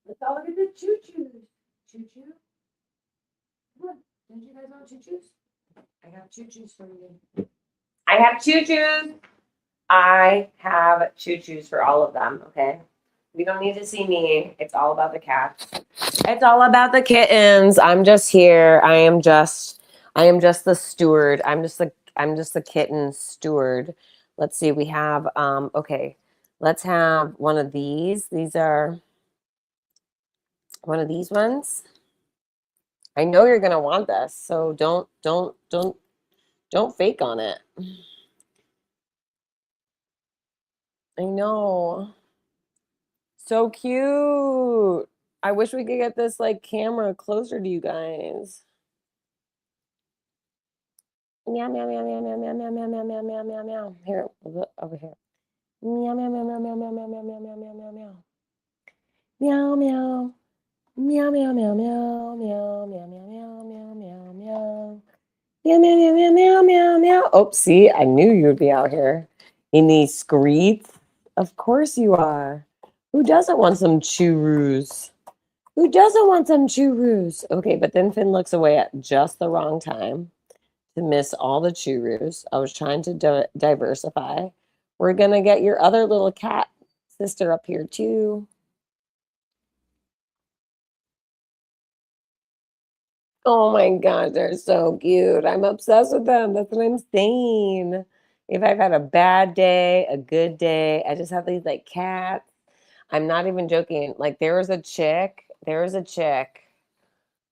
Let's all look at the choo-choos. Choo-choo. Come on. Don't you guys want choo-choos? I got choo-choos for you. I have choo-choos. I have choo-choos for all of them, okay? We don't need to see me. It's all about the cats. It's all about the kittens. I'm just here. I am just the steward. I'm just the kitten steward. Let's see. We have okay. Let's have one of these. These are one of these ones. I know you're going to want this, so don't fake on it. I know. So cute. I wish we could get this like camera closer to you guys. Meow meow meow meow meow meow meow meow meow meow meow meow. Here, over here. Meow meow meow meow meow meow meow meow meow meow meow meow. Meow meow. Meow meow meow meow meow meow meow meow meow meow meow. Meow meow meow meow meow meow meow. Oh, see, I knew you'd be out here in these screets. Of course you are. Who doesn't want some churros? Who doesn't want some churros? Okay, but then Finn looks away at just the wrong time to miss all the churros. I was trying to diversify. We're going to get your other little cat sister up here too. Oh my gosh, they're so cute. I'm obsessed with them. That's what I'm saying. If I've had a bad day, a good day, I just have these like cats. I'm not even joking. Like there was a chick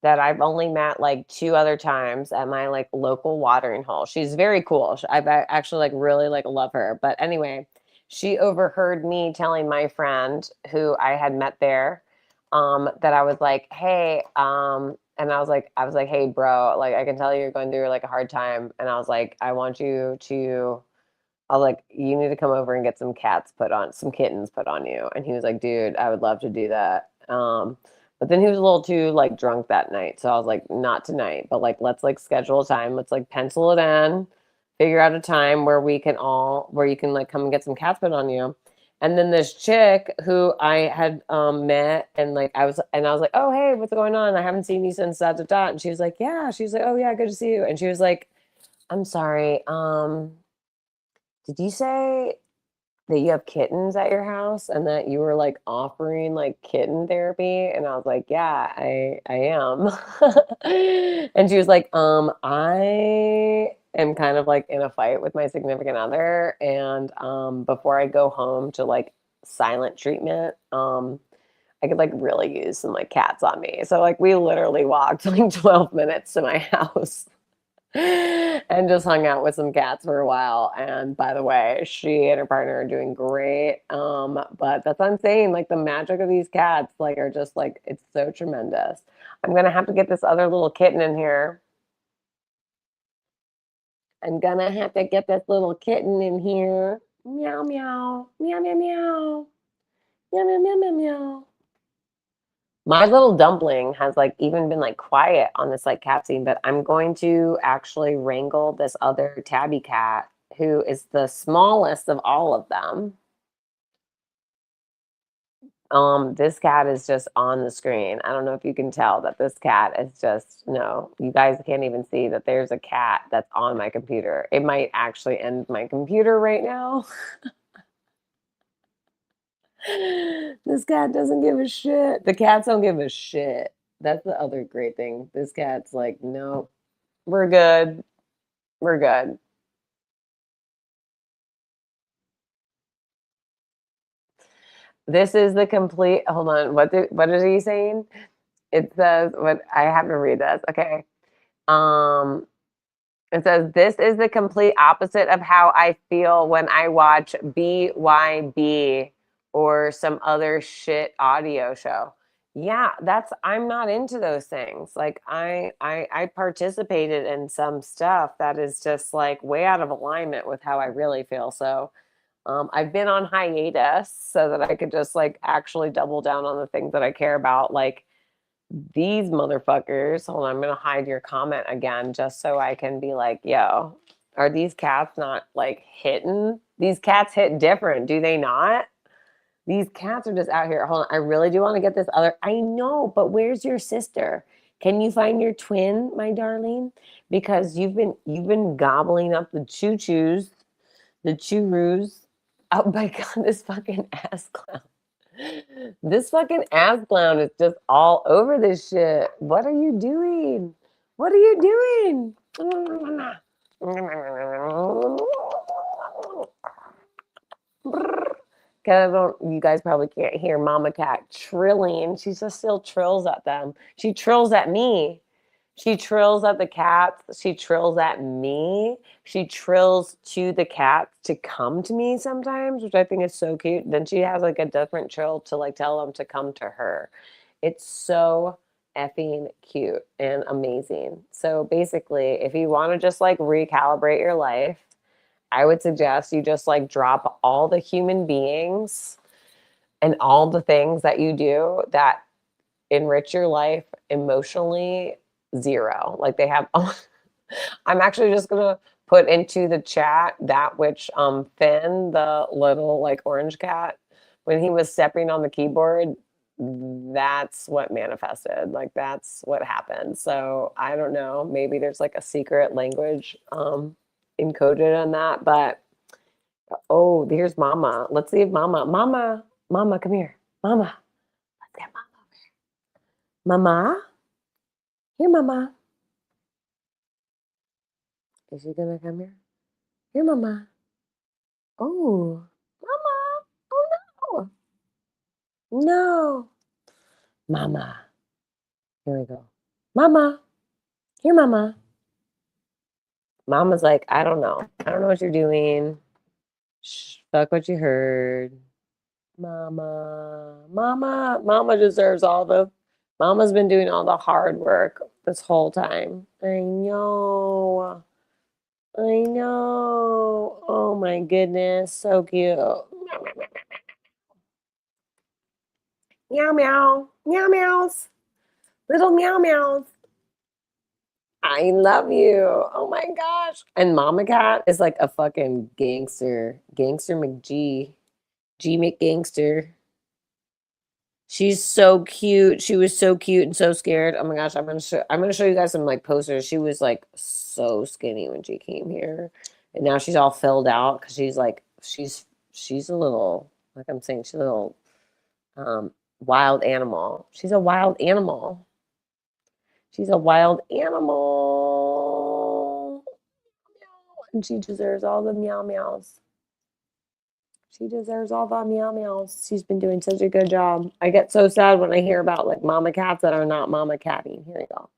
that I've only met like 2 other times at my like local watering hole. She's very cool. I've actually like really like love her. But anyway, she overheard me telling my friend who I had met there that I was like, "Hey, and I was like, "Hey, bro, like I can tell you're going through like a hard time." And I was like, I was like, "You need to come over and get some kittens put on you." And he was like, "Dude, I would love to do that." But then he was a little too like drunk that night. So I was like, "Not tonight, but like let's like schedule a time. Let's like pencil it in, figure out a time where you can like come and get some cats put on you." And then this chick who I had met and like I was like, "Oh, hey, what's going on? I haven't seen you since da da da." And she was like, "Yeah." She was like, "Oh yeah, good to see you." And she was like, "I'm sorry. Did you say that you have kittens at your house and that you were like offering like kitten therapy?" And I was like, "Yeah, I am." And she was like, I am kind of like in a fight with my significant other, and before I go home to like silent treatment, I could like really use some like cats on me." So like we literally walked like 12 minutes to my house. and just hung out with some cats for a while. And by the way, she and her partner are doing great. But that's what I'm saying. Like the magic of these cats, like are just like it's so tremendous. I'm gonna have to get this other little kitten in here. I'm gonna have to get this little kitten in here. Meow meow. Meow meow meow. Meow meow meow meow meow. My little dumpling has like even been like quiet on this like cat scene, but I'm going to actually wrangle this other tabby cat who is the smallest of all of them. This cat is just on the screen. I don't know if you can tell that this cat is just, no, you guys can't even see that there's a cat that's on my computer. It might actually end my computer right now. This cat doesn't give a shit. The cats don't give a shit. That's the other great thing. This cat's like, no, we're good. We're good. This is the complete. Hold on. What is he saying? It says what I have to read this. Okay. Um, it says this is the complete opposite of how I feel when I watch BYB or some other shit audio show. Yeah, I'm not into those things. Like I participated in some stuff that is just like way out of alignment with how I really feel. So I've been on hiatus so that I could just like actually double down on the things that I care about. Like these motherfuckers. Hold on, I'm gonna hide your comment again just so I can be like, yo, are these cats not like hitting? These cats hit different, do they not? These cats are just out here. Hold on, I really do want to get this other. I know, but where's your sister? Can you find your twin, my darling? Because you've been gobbling up the choo-choos, the choo-roos. Oh my god, this fucking ass clown. This fucking ass clown is just all over this shit. What are you doing? What are you doing? You guys probably can't hear Mama Cat trilling. She just still trills at them. She trills at me. She trills at the cats. She trills at me. She trills to the cats to come to me sometimes, which I think is so cute. Then she has like a different trill to like tell them to come to her. It's so effing cute and amazing. So basically, if you want to just like recalibrate your life, I would suggest you just like drop all the human beings and all the things that you do that enrich your life emotionally, zero. Like they have I'm actually just gonna put into the chat that which Finn, the little like orange cat, when he was stepping on the keyboard, that's what manifested. Like that's what happened. So I don't know. Maybe there's like a secret language encoded in that. But oh, here's Mama. Let's see if Mama, come here. Mama. Let's get Mama. Here, Mama. Is she gonna come here? Here, Mama. Oh, Mama. Oh no. No. Mama. Here we go. Mama. Here, Mama. Mama's like, I don't know. I don't know what you're doing. Shh, fuck what you heard. Mama deserves all the. Mama's been doing all the hard work this whole time. I know. I know. Oh my goodness. So cute. Meow meow. Meow meows. Little meow meows. I love you. Oh my gosh. And Mama Cat is like a fucking gangster. Gangster McG. G McGangster. She's so cute. She was so cute and so scared. Oh my gosh, I'm gonna show you guys some like posters. She was like so skinny when she came here. And now she's all filled out because she's a little, like I'm saying, she's a little wild animal. She's a wild animal. She's a wild animal. And she deserves all the meow meows. She deserves all the meow meows. She's been doing such a good job. I get so sad when I hear about like mama cats that are not mama catting. Here you go.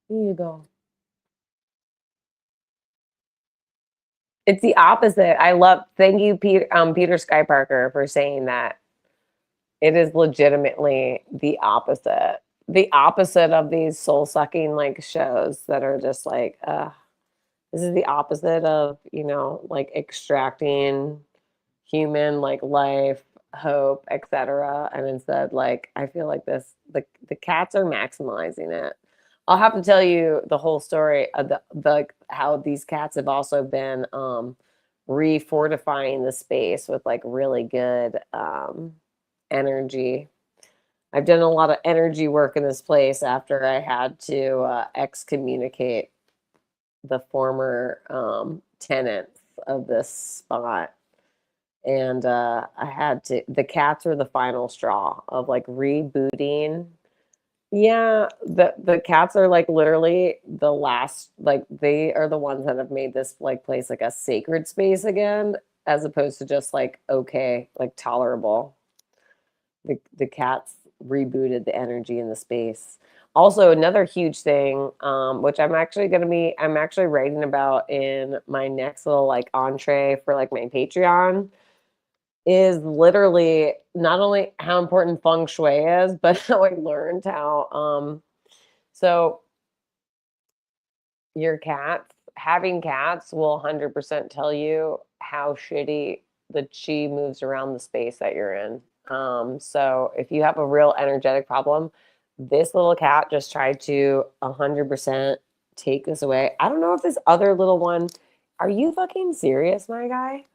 Here you go. It's the opposite. Thank you, Peter Sky Parker, for saying that. It is legitimately the opposite. The opposite of these soul sucking like shows that are just like, this is the opposite of, like extracting human like life, hope, etc. And instead, like, I feel like the cats are maximizing it. I'll have to tell you the whole story of the how these cats have also been refortifying the space with like really good energy. I've done a lot of energy work in this place after I had to excommunicate the former tenants of this spot. And I had to, the cats were the final straw of like rebooting. Yeah, the cats are like literally the last, like they are the ones that have made this like place like a sacred space again, as opposed to just like okay, like tolerable. The cats rebooted the energy in the space. Also, another huge thing, which I'm actually writing about in my next little like entree for like my Patreon, is literally not only how important feng shui is, but how I learned how. So your cats, having cats will 100% tell you how shitty the chi moves around the space that you're in. So if you have a real energetic problem, this little cat just tried to 100% take this away. I don't know if this other little one, are you fucking serious, my guy?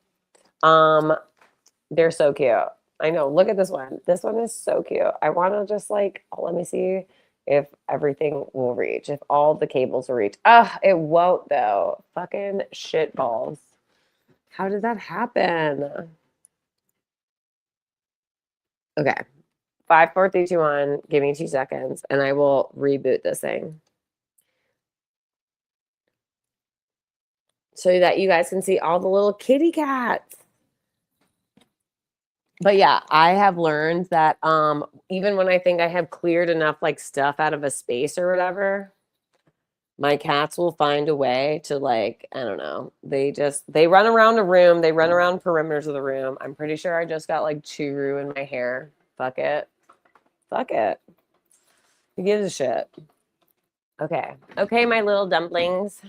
They're so cute. I know. Look at this one. This one is so cute. I want to just like, let me see if everything will reach, if all the cables will reach. It won't though. Fucking shit balls. How did that happen? Okay. 5, 4, 3, 2, 1. Give me 2 seconds and I will reboot this thing so that you guys can see all the little kitty cats. But yeah, I have learned that even when I think I have cleared enough like stuff out of a space or whatever, my cats will find a way to like, I don't know. They run around a room, they run around perimeters of the room. I'm pretty sure I just got like churu in my hair. Fuck it. Fuck it. Who gives a shit? Okay. Okay, my little dumplings.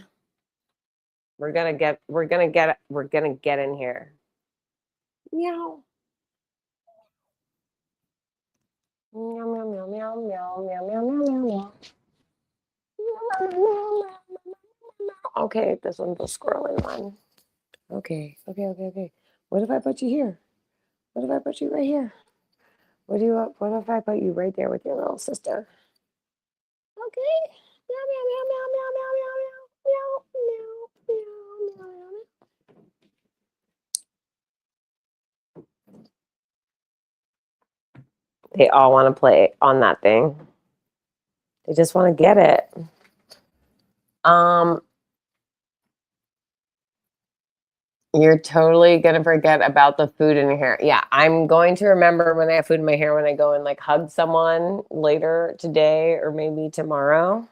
We're gonna get in here. Meow. Meow meow meow meow meow meow meow meow meow. Okay, this one's a squirrely one. Okay. What if I put you here? What if I put you right here? What if I put you right there with your little sister? Okay. Meow meow meow meow meow meow meow meow meow meow meow meow. They all want to play on that thing. They just want to get it. You're totally gonna forget about the food in your hair. Yeah, I'm going to remember when I have food in my hair when I go and like hug someone later today or maybe tomorrow.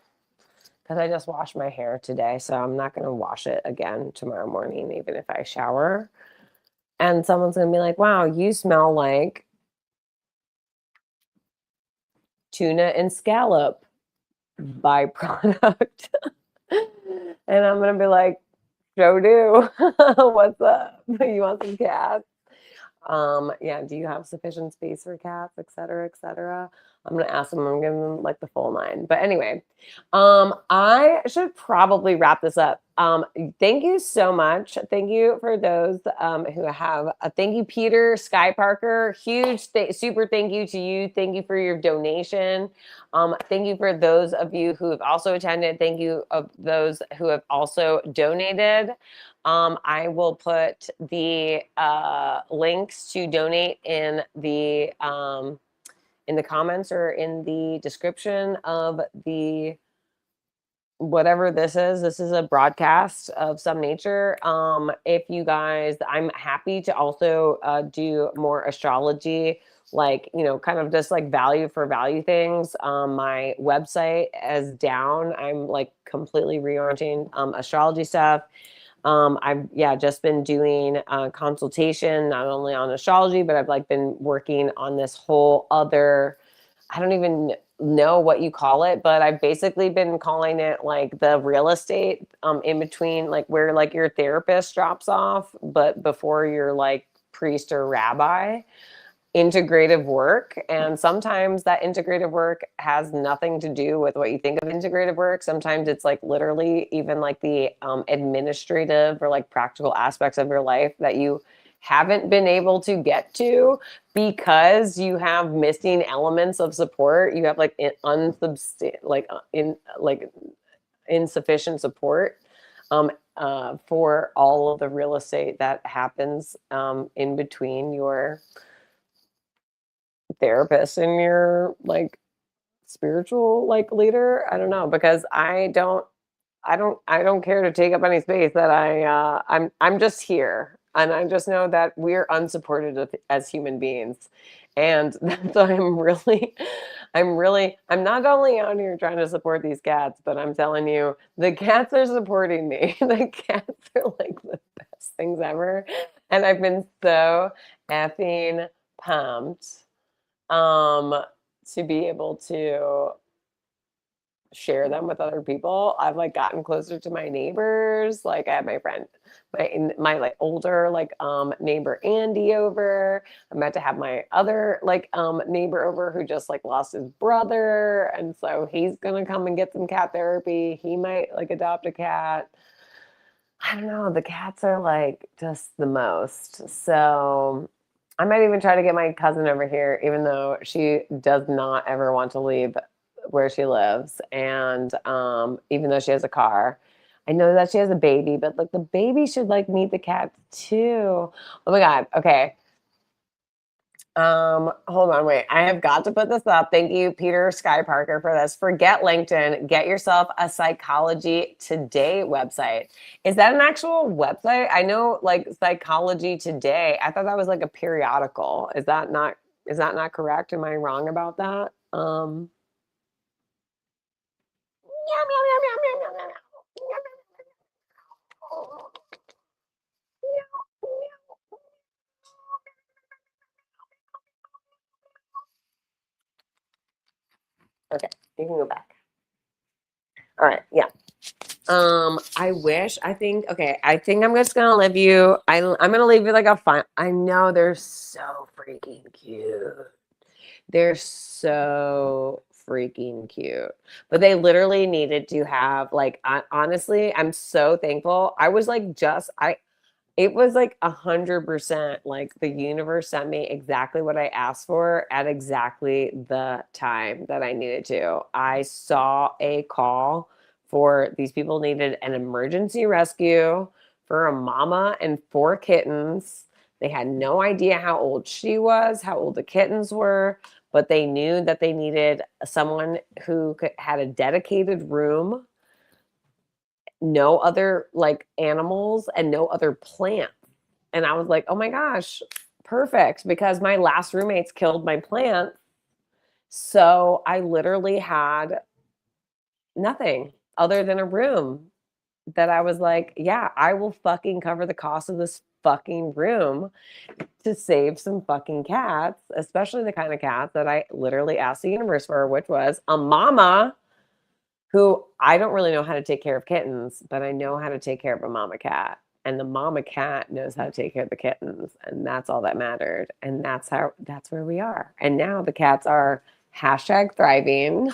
Because I just washed my hair today, so I'm not gonna wash it again tomorrow morning, even if I shower. And someone's gonna be like, wow, you smell like tuna and scallop byproduct. And I'm gonna be like, Joe do. What's up? You want some cats? Yeah, do you have sufficient space for cats, et cetera, et cetera? I'm gonna ask them, I'm giving them like the full 9. But anyway, I should probably wrap this up. Thank you so much. Thank you for those who have thank you, Peter Sky Parker. Huge super thank you to you. Thank you for your donation. Thank you for those of you who have also attended. Thank you of those who have also donated. I will put the links to donate in the comments or in the description of the whatever this is. This is a broadcast of some nature. If you guys, I'm happy to also do more astrology, like, kind of just like value for value things. My website is down. I'm like completely reorienting astrology stuff. I've just been doing a consultation, not only on astrology, but I've like been working on this whole other, I don't even know what you call it, but I've basically been calling it like the real estate in between, like where like your therapist drops off, but before you're like priest or rabbi. Integrative work. And sometimes that integrative work has nothing to do with what you think of integrative work. Sometimes it's like literally even like the administrative or like practical aspects of your life that you haven't been able to get to because you have missing elements of support. You have like insufficient support for all of the real estate that happens in between your therapist and your like spiritual like leader. I don't know, because I don't care to take up any space that I'm just here, and I just know that we're unsupported as human beings, and that's why I'm not only out here trying to support these cats, but I'm telling you, the cats are supporting me. The cats are like the best things ever, and I've been so effing pumped to be able to share them with other people. I've like gotten closer to my neighbors. Like I had my friend, my like older like neighbor Andy over. I'm about to have my other like neighbor over who just like lost his brother, and so he's gonna come and get some cat therapy. He might like adopt a cat. I don't know. The cats are like just the most. So I might even try to get my cousin over here, even though she does not ever want to leave where she lives. And even though she has a car, I know that she has a baby, but like the baby should like meet the cats too. Oh my God. Okay. Hold on, wait. I have got to put this up. Thank you, Peter Sky Parker, for this. Forget LinkedIn. Get yourself a Psychology Today website. Is that an actual website? I know like Psychology Today. I thought that was like a periodical. Is that not correct? Am I wrong about that? Meow, meow, meow, meow, meow, meow, meow, meow, meow, meow. Okay, you can go back. All right, yeah. I think I'm just gonna leave you. I'm gonna leave you like a fun. I know they're so freaking cute. They're so freaking cute. But they literally needed to have like honestly, I'm so thankful. I was like just I It was like 100% like the universe sent me exactly what I asked for at exactly the time that I needed to. I saw a call for these people needed an emergency rescue for a mama and 4 kittens. They had no idea how old she was, how old the kittens were, but they knew that they needed someone who had a dedicated room, no other like animals, and no other plants. And I was like, oh my gosh, perfect. Because my last roommates killed my plants. So I literally had nothing other than a room that I was like, yeah, I will fucking cover the cost of this fucking room to save some fucking cats, especially the kind of cats that I literally asked the universe for, which was a mama who I don't really know how to take care of kittens, but I know how to take care of a mama cat. And the mama cat knows how to take care of the kittens. And that's all that mattered. And that's where we are. And now the cats are #thriving.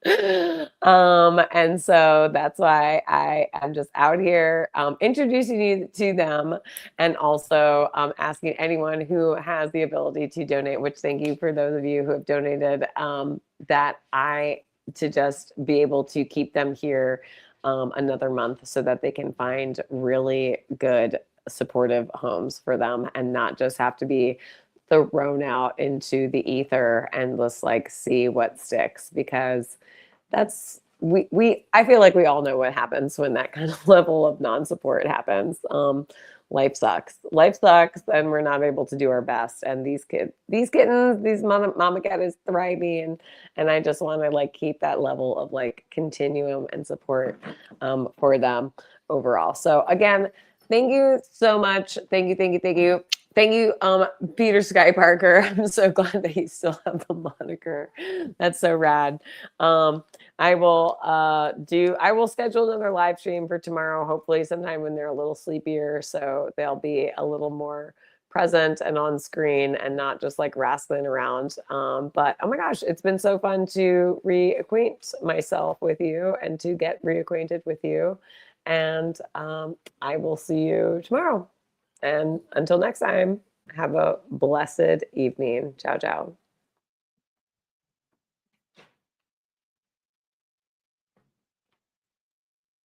And so that's why I am just out here introducing you to them, and also asking anyone who has the ability to donate, which thank you for those of you who have donated, to just be able to keep them here another month so that they can find really good supportive homes for them and not just have to be thrown out into the ether and just like see what sticks, because that's we I feel like we all know what happens when that kind of level of non-support happens. Life sucks, and we're not able to do our best. And these kittens, these mama cat is thriving, and I just want to like keep that level of like continuum and support for them. overall. So again, thank you so much. Thank you, thank you, thank you. Thank you, Peter Sky Parker. I'm so glad that you still have the moniker. That's so rad. I will schedule another live stream for tomorrow, hopefully sometime when they're a little sleepier, so they'll be a little more present and on screen and not just like wrestling around. But oh my gosh, it's been so fun to reacquaint myself with you and to get reacquainted with you. And I will see you tomorrow. And until next time, have a blessed evening. Ciao, ciao.